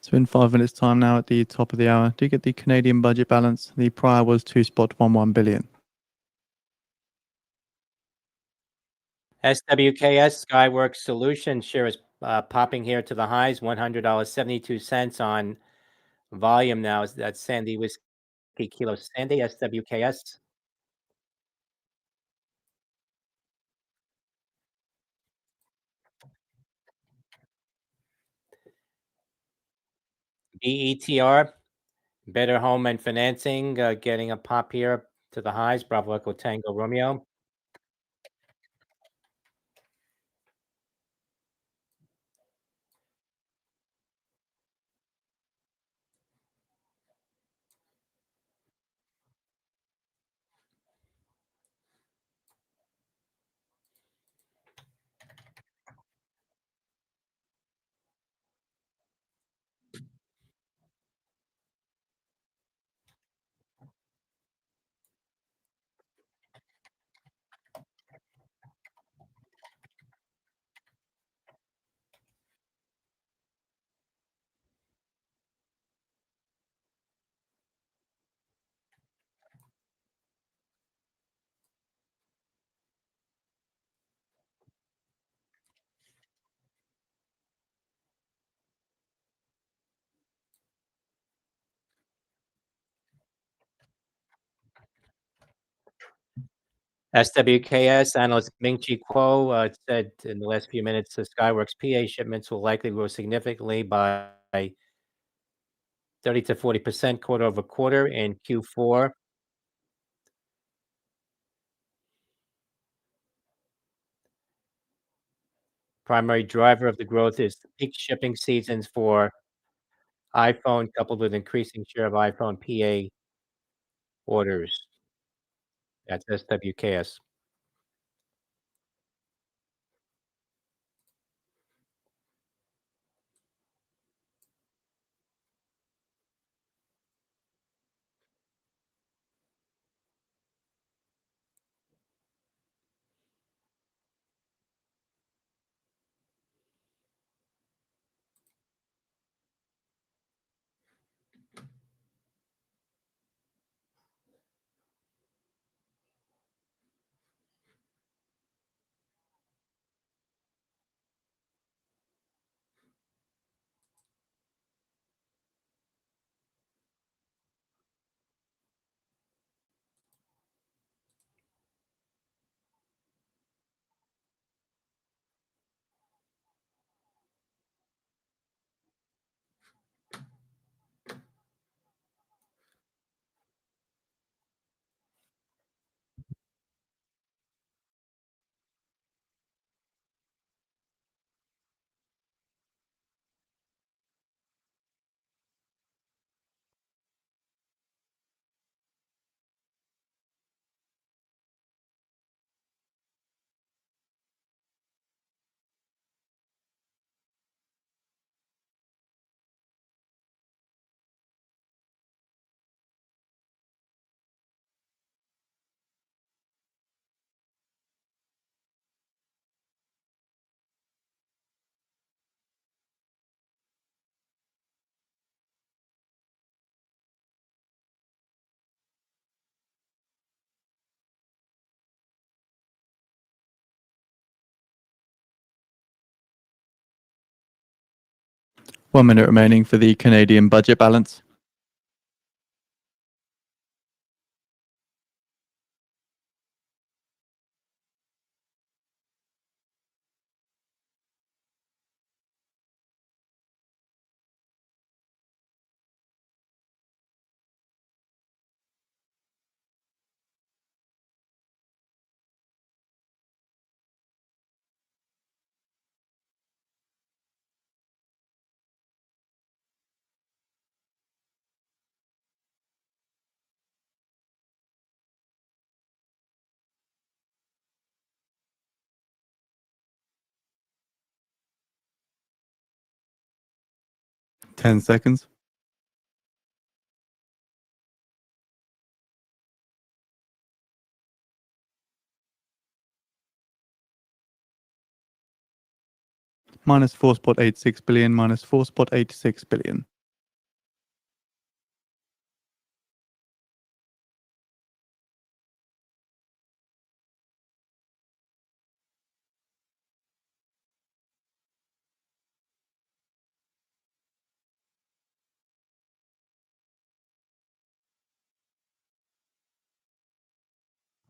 So in 5 minutes time now at the top of the hour, do you get the Canadian budget balance? The prior was 2.11 billion. SWKS Skyworks Solutions share is popping here to the highs, $100.72 on volume now. That's Sandy Whiskey Kilo Sandy, SWKS. BETR, Better Home and Financing, getting a pop here to the highs, Bravo Echo Tango Romeo. SWKS analyst Ming-Chi Kuo said in the last few minutes the Skyworks PA shipments will likely grow significantly by 30 to 40% quarter over quarter in Q4. Primary driver of the growth is peak shipping seasons for iPhone, coupled with increasing share of iPhone PA orders. That's SWKS. One minute remaining for the Canadian budget balance. Ten seconds. Minus 4.86 billion, minus 4.86 billion.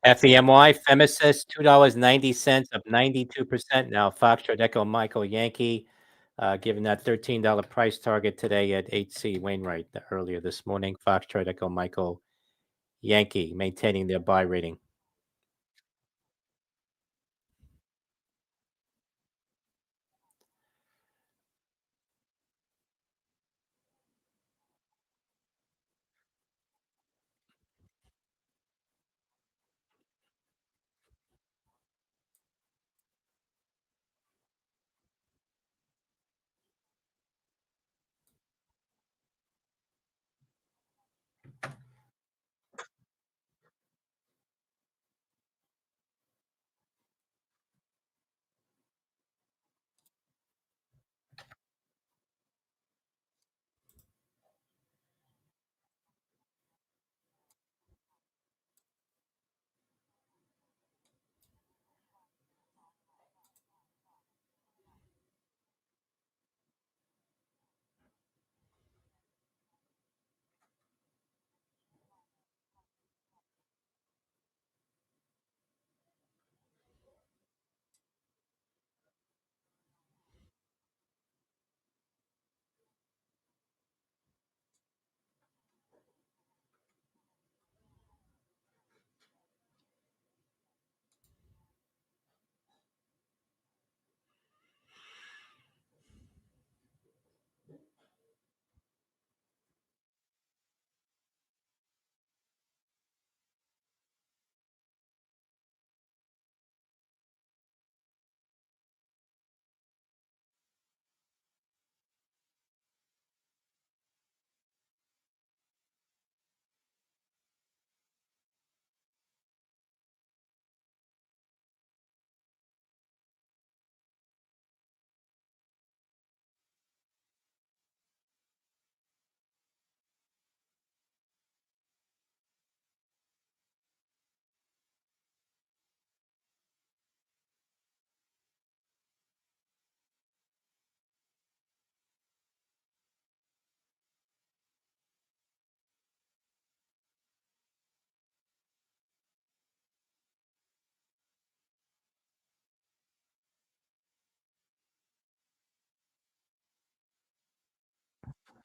FEMY, Phemesis, $2.90, up 92%. Now, Foxtrot Echo Michael Yankee, given that $13 price target today at HC Wainwright earlier this morning. Foxtrot Echo Michael Yankee maintaining their buy rating.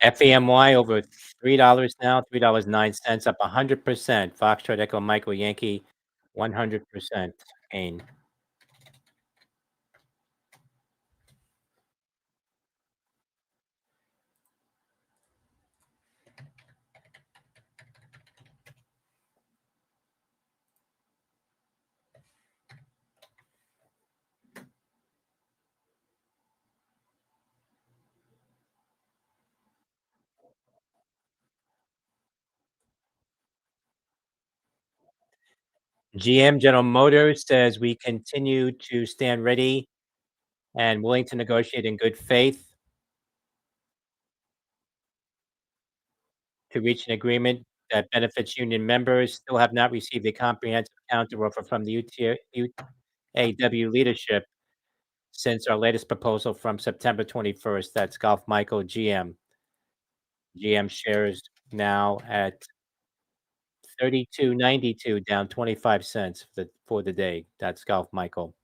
FEMY over $3 now, $3.09, up 100%. Foxtrot Echo Michael Yankee, 100% gain. GM, General Motors, says we continue to stand ready and willing to negotiate in good faith to reach an agreement that benefits union members. Still have not received a comprehensive counteroffer from the UAW leadership since our latest proposal from September 21st. That's Golf Michael GM. GM shares now at 32.92, down 25 cents for the day. That's Golf Michael.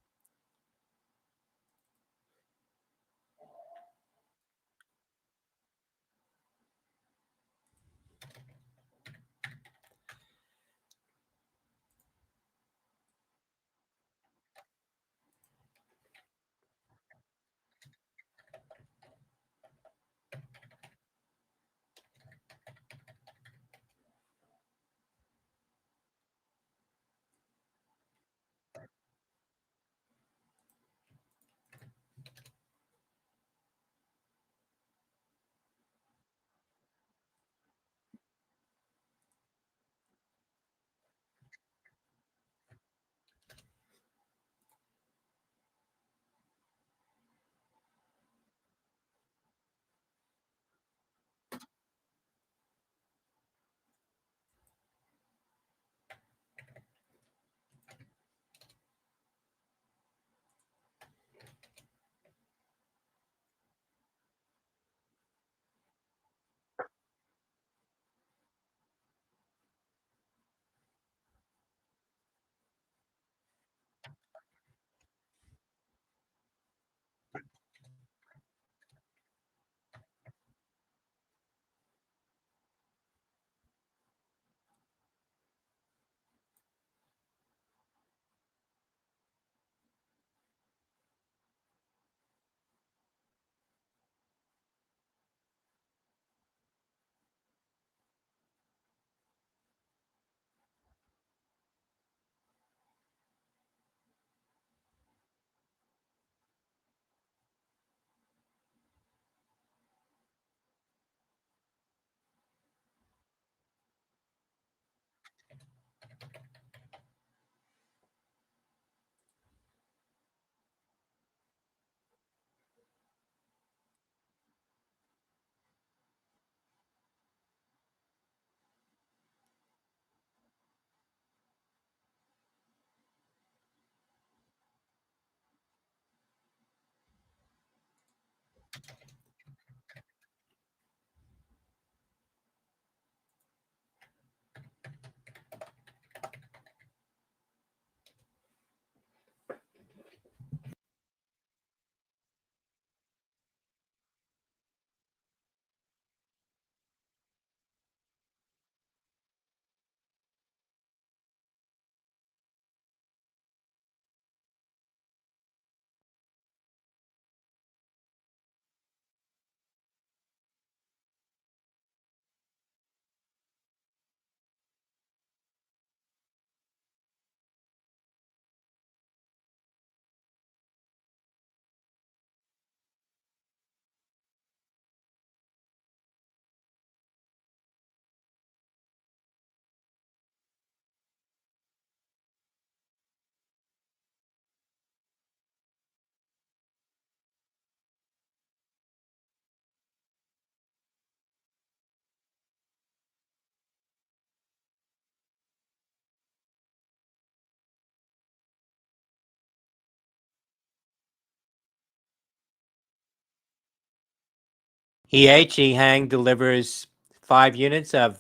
Ehang delivers 5 units of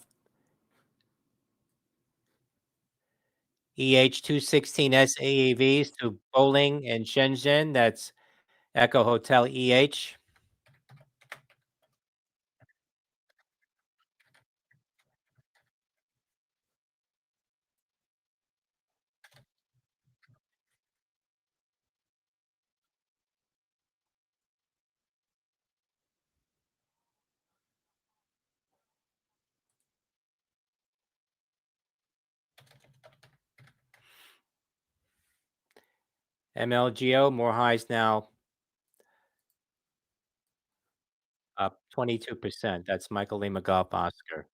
EH216S AAVs to Bowling in Shenzhen. That's Echo Hotel EH. MLGO, more highs now, up 22%. That's Michael Lima Golf Oscar.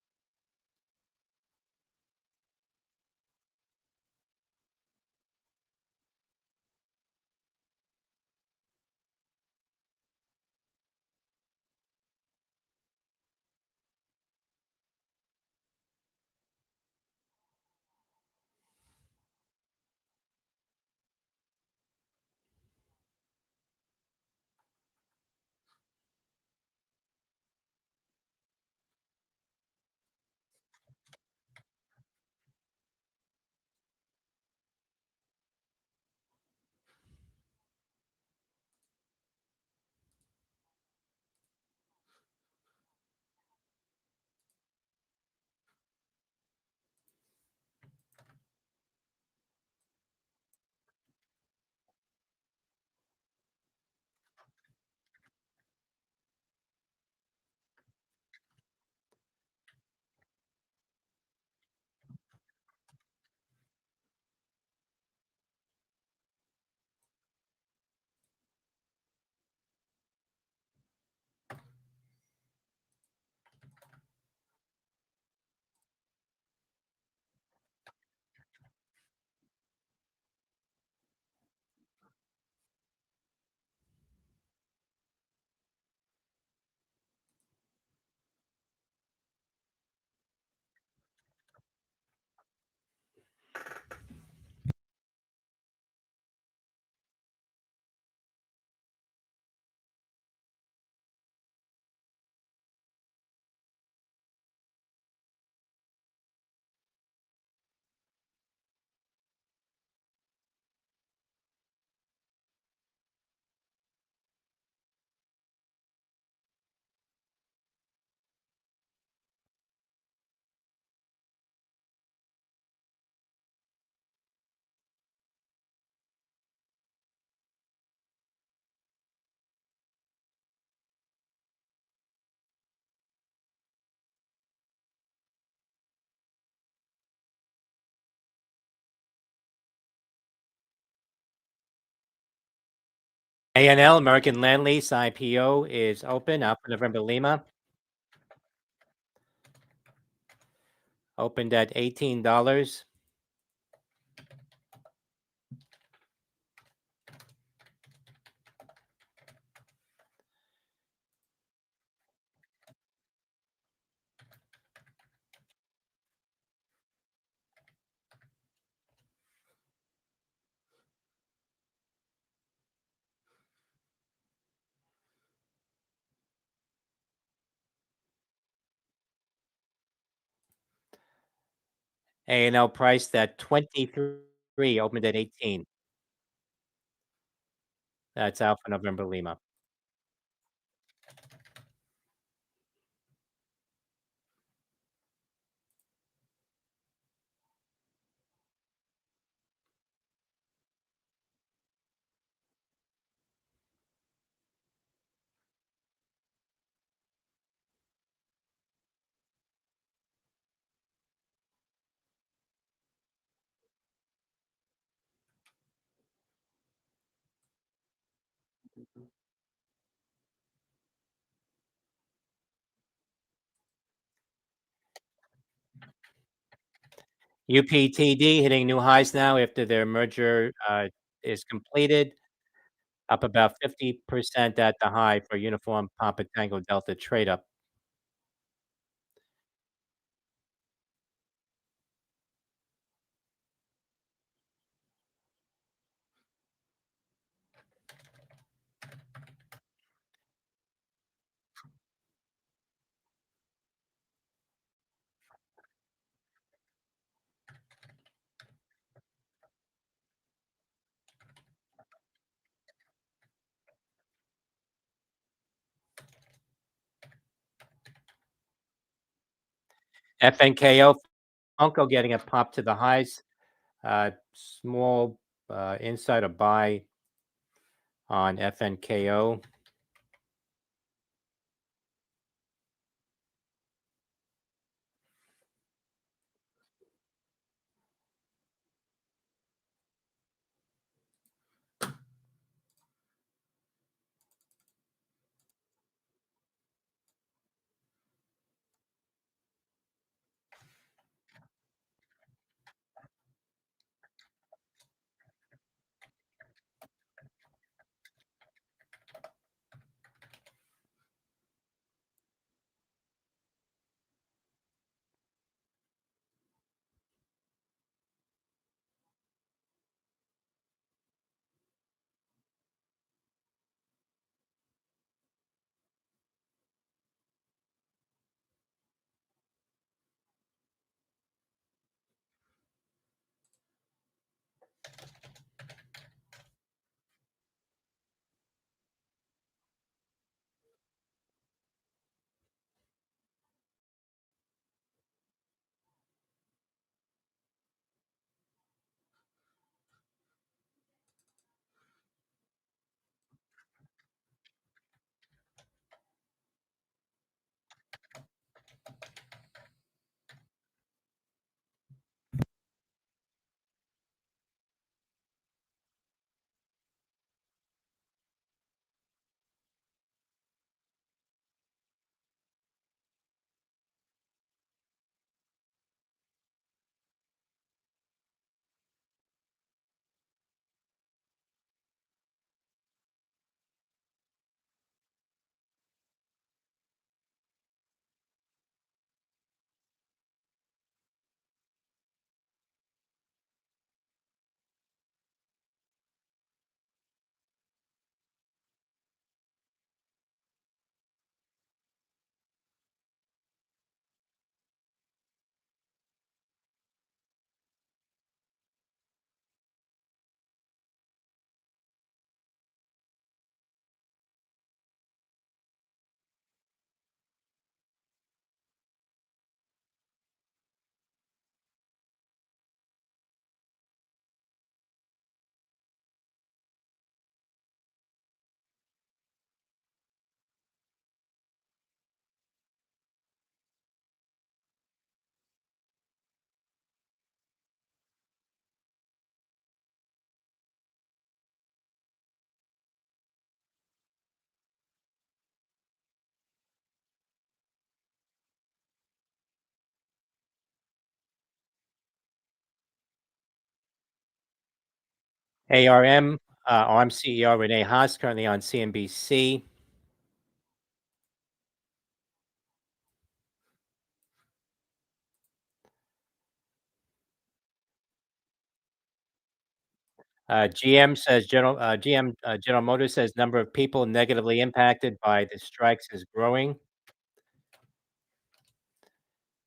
ANL, American Land Lease IPO is open. Alpha November Lima. Opened at $18. ANL priced at 23, opened at 18. That's Alpha November Lima. UPTD hitting new highs now after their merger is completed, up about 50% at the high for Uniform Papa Tango Delta trade up. FNKO, Funko getting a pop to the highs. Small insider buy on FNKO. ARM, ARM CEO Renee Haas, currently on CNBC. GM says General Motors says number of people negatively impacted by the strikes is growing.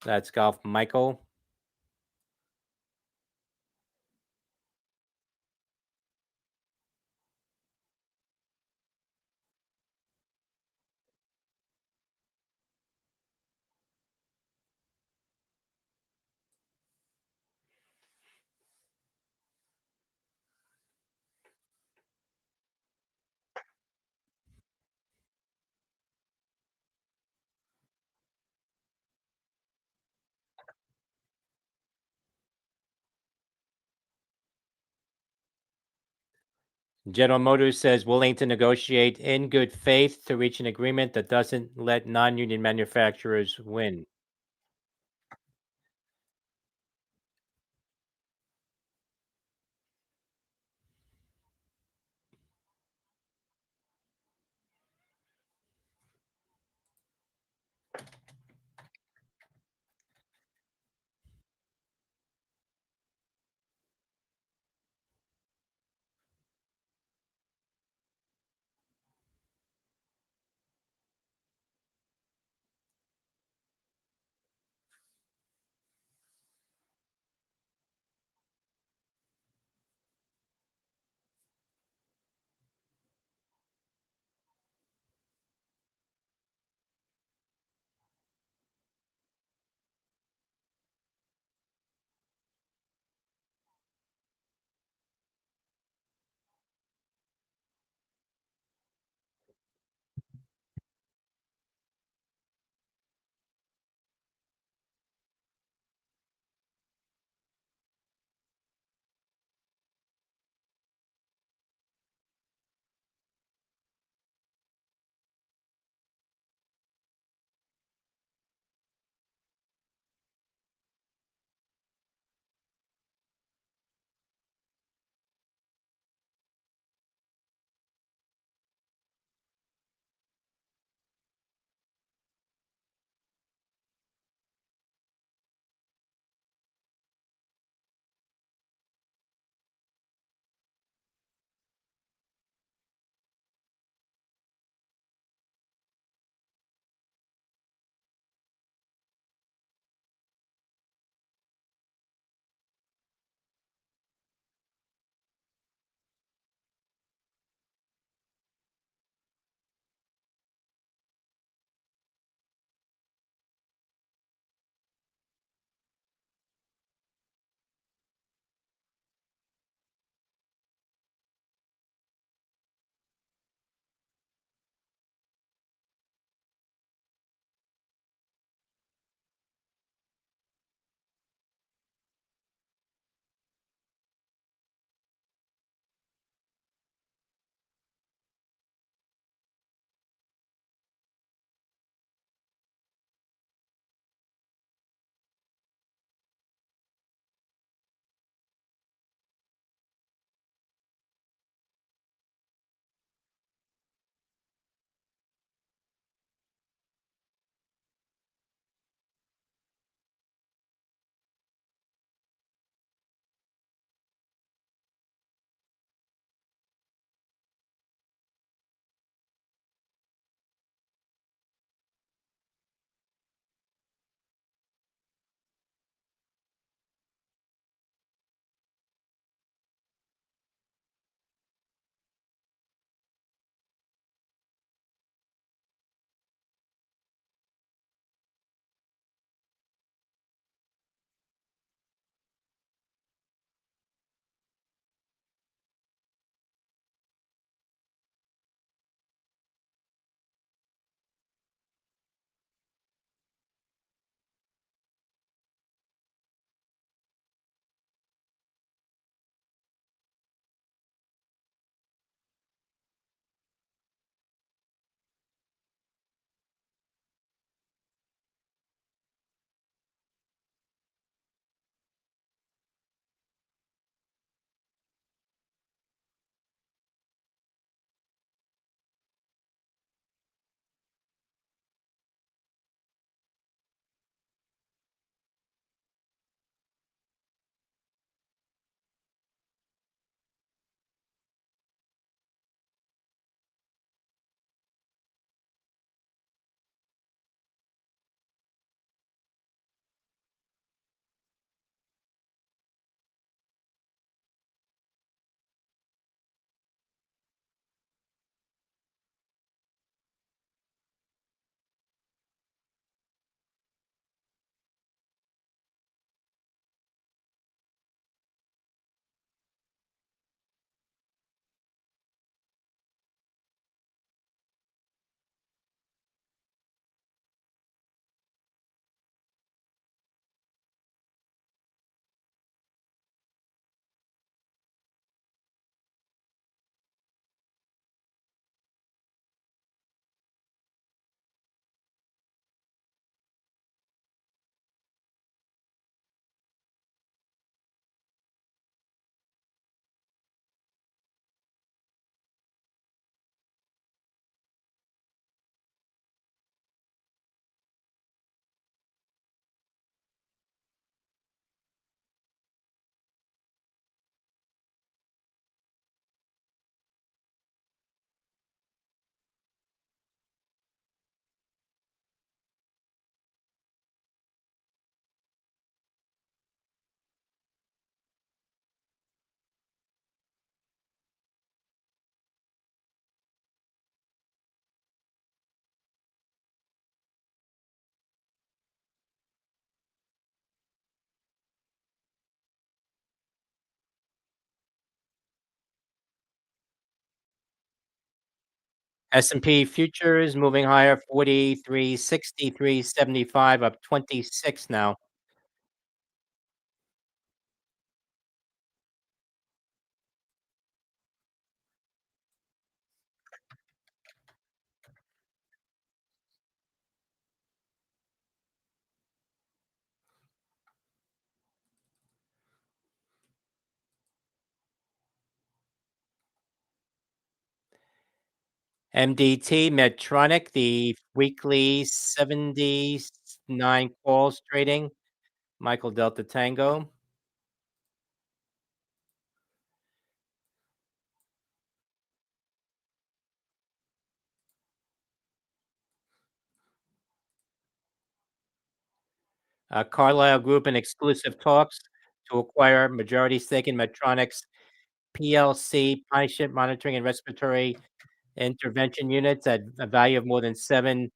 That's Golf Michael. General Motors says willing to negotiate in good faith to reach an agreement that doesn't let non-union manufacturers win. S&P futures moving higher, 43.63.75, up 26 now. MDT, Medtronic, the weekly 79 calls trading. Michael Delta Tango. Carlyle Group in exclusive talks to acquire majority stake in Medtronic's PLC, patient monitoring and respiratory intervention units at a value of more than $7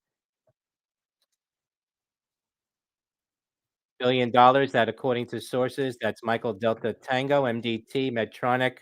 billion. That, according to sources, that's Michael Delta Tango, MDT, Medtronic.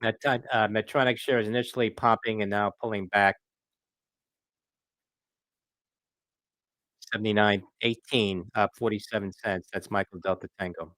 Medtronic shares initially popping and now pulling back. 79.18, up 47 cents. That's Michael Delta Tango.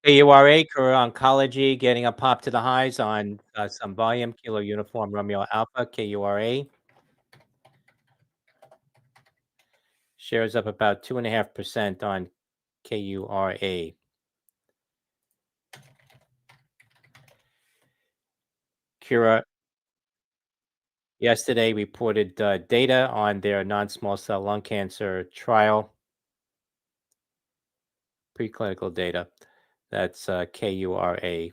KURA, Career Oncology, getting a pop to the highs on some volume. Kilo Uniform Romeo Alpha, KURA. Shares up about 2.5% on KURA. Cura yesterday reported data on their non-small cell lung cancer trial, preclinical data. That's KURA.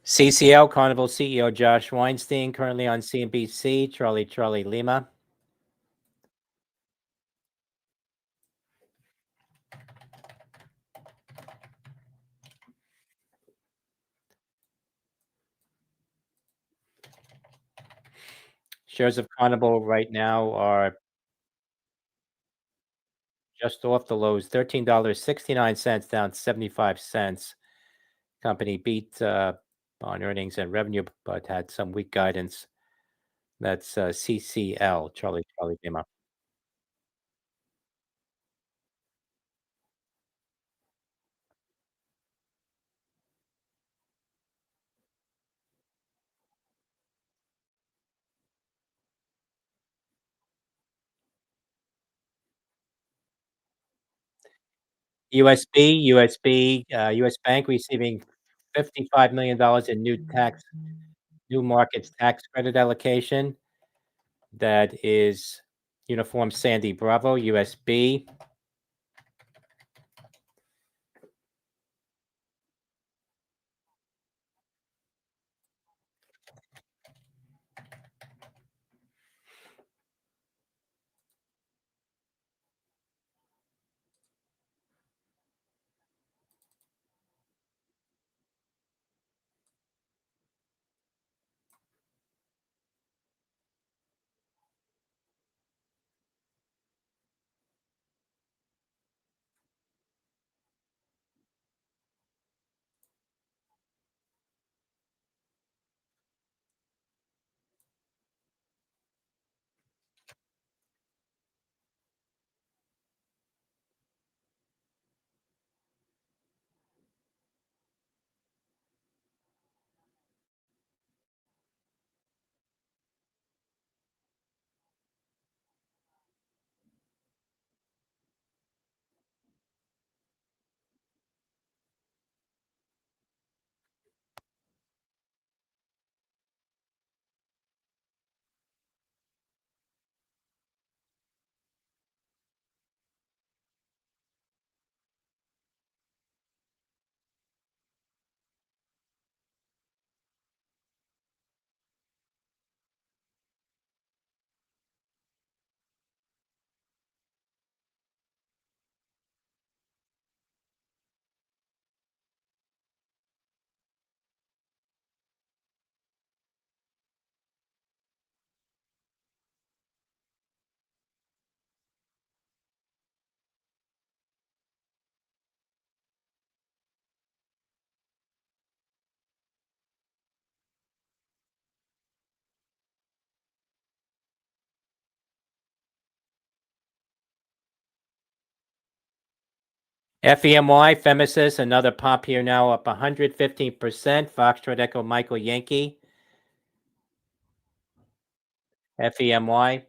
CCL, Carnival CEO Josh Weinstein, currently on CNBC, Charlie Lima. Shares of Carnival right now are just off the lows, $13.69, down 75 cents. Company beat on earnings and revenue, but had some weak guidance. That's CCL, Charlie Lima. US Bank receiving $55 million in new markets tax credit allocation. That is Uniform Sandy Bravo, USB. FEMY, Phemesis, another pop here now up 115%. Foxtrot Echo Michael Yankee. FEMY.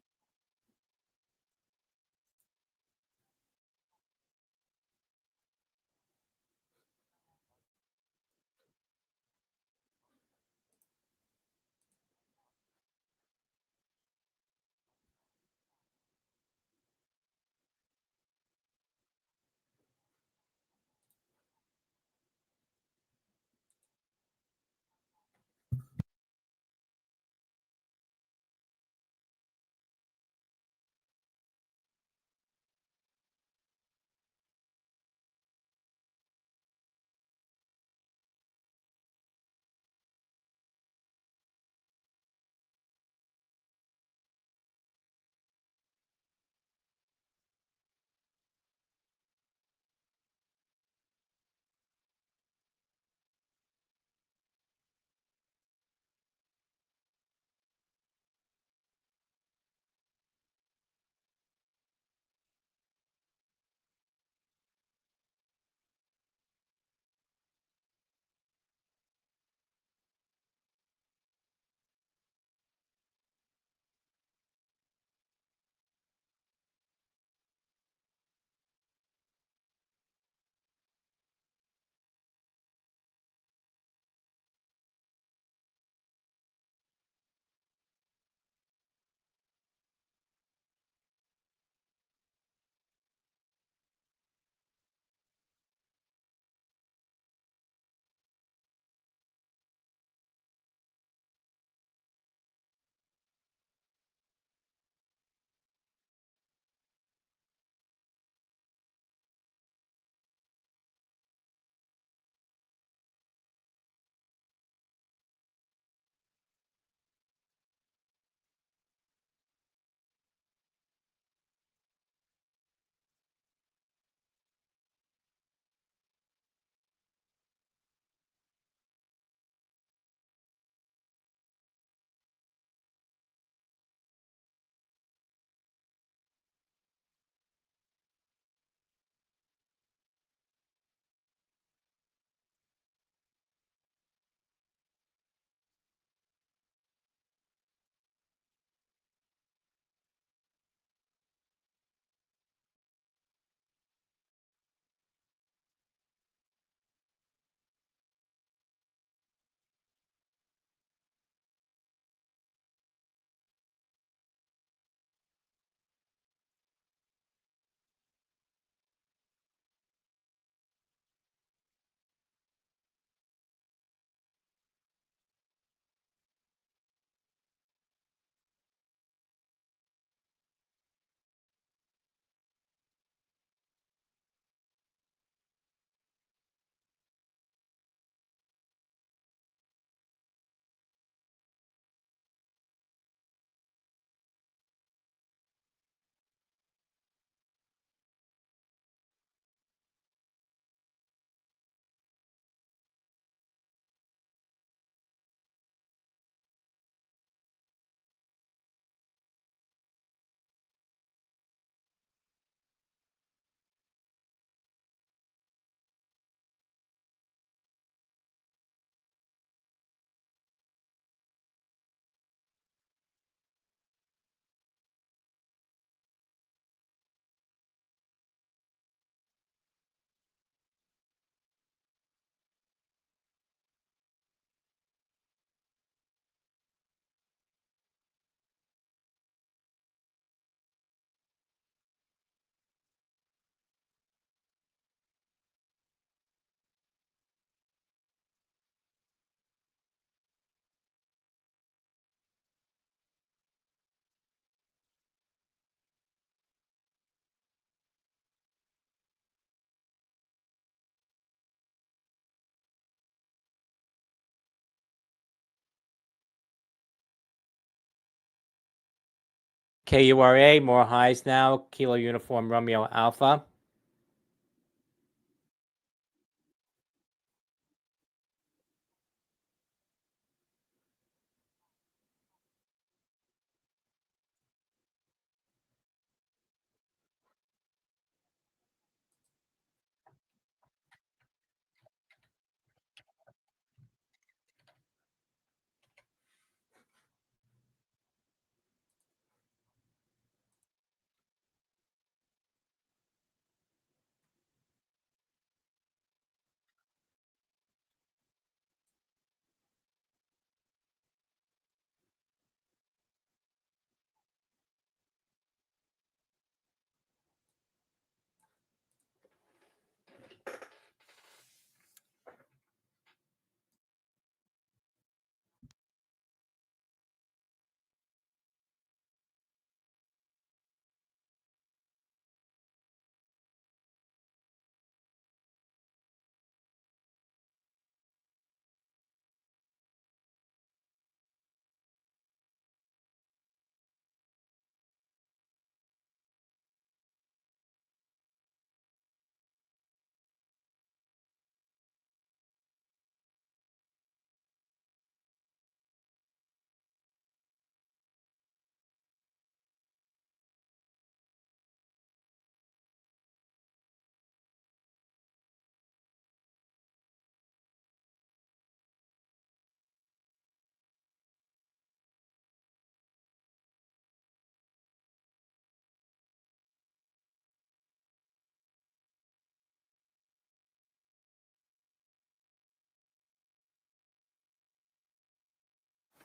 KURA, more highs now. Kilo Uniform Romeo Alpha.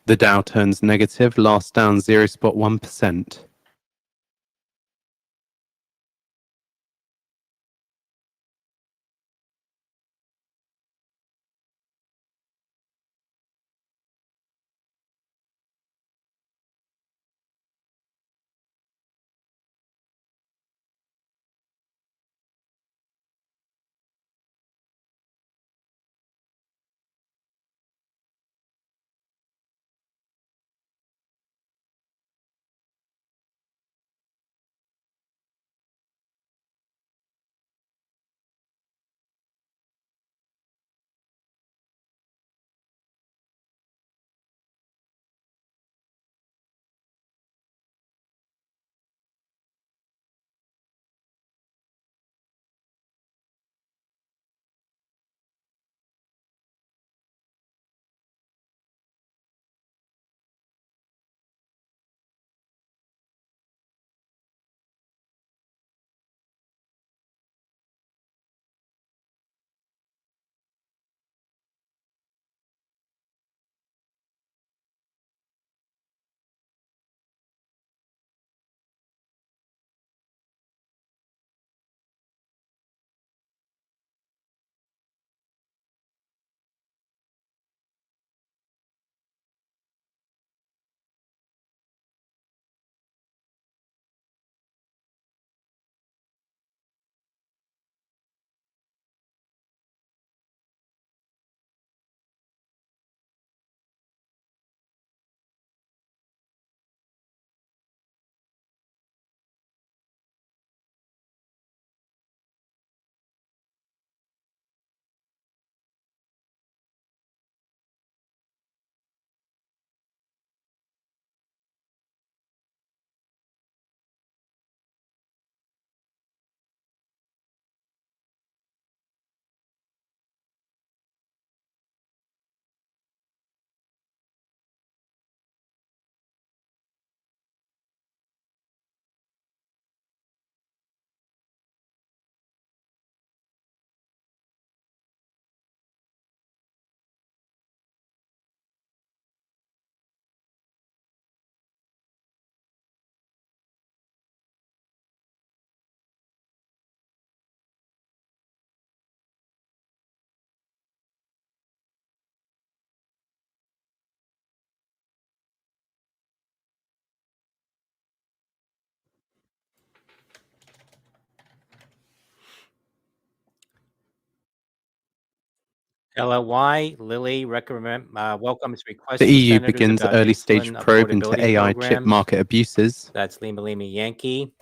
The Dow turns negative, last down 0.1%. LLY, Lilly welcomes request The from EU senators begins about early-stage insulin probe into affordability AI chip programs. market abuses. That's Lima Lima Yankee.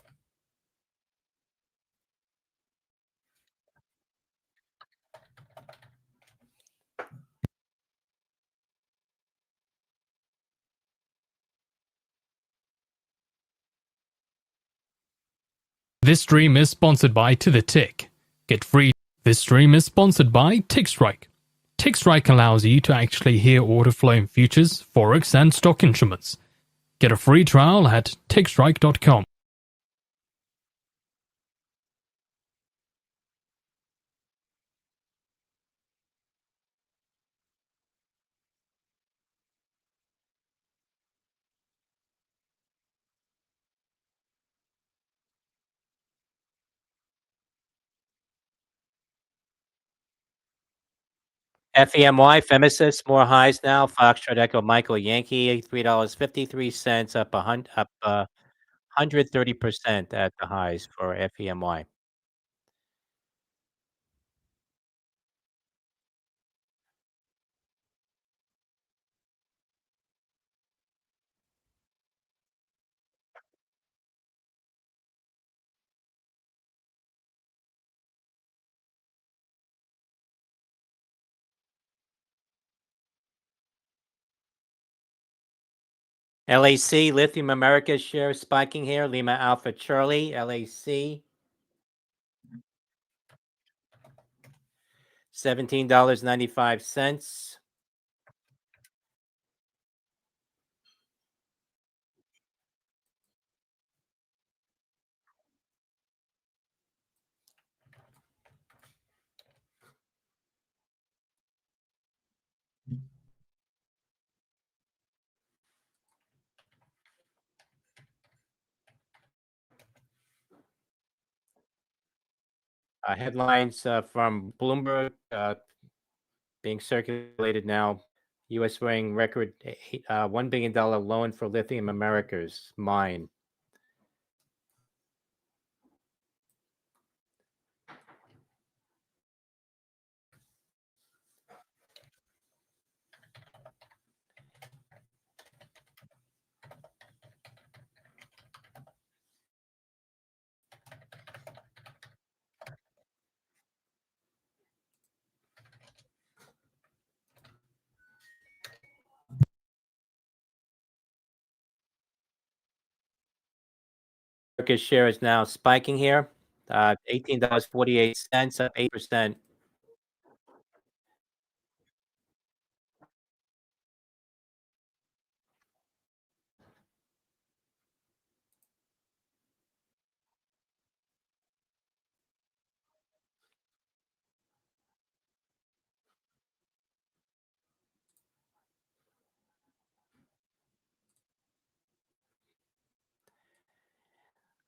This stream is sponsored by To The Tick. Get free. This stream is sponsored by TickStrike. TickStrike allows you to actually hear order flow in futures, forex, and stock instruments. Get a free trial at tickstrike.com. FEMY, Femesis, more highs now. Foxtrot Echo Michael Yankee, $3.53, up 130% at the highs for FEMY. LAC, Lithium America share spiking here. Lima Alpha Charlie, LAC. $17.95. Headlines from Bloomberg being circulated now. U.S. weighing record $1 billion loan for Lithium Americas mine. America's share is now spiking here. $18.48, up 8%.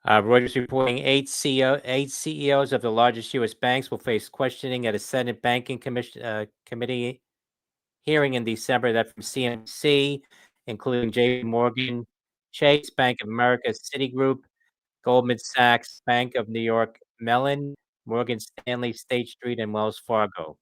Reuters reporting eight CEOs of the largest U.S. banks will face questioning at a Senate Banking Committee hearing in December. That from CNBC, including J.P. Morgan, Chase, Bank of America, Citigroup, Goldman Sachs, Bank of New York, Mellon, Morgan Stanley, State Street, and Wells Fargo.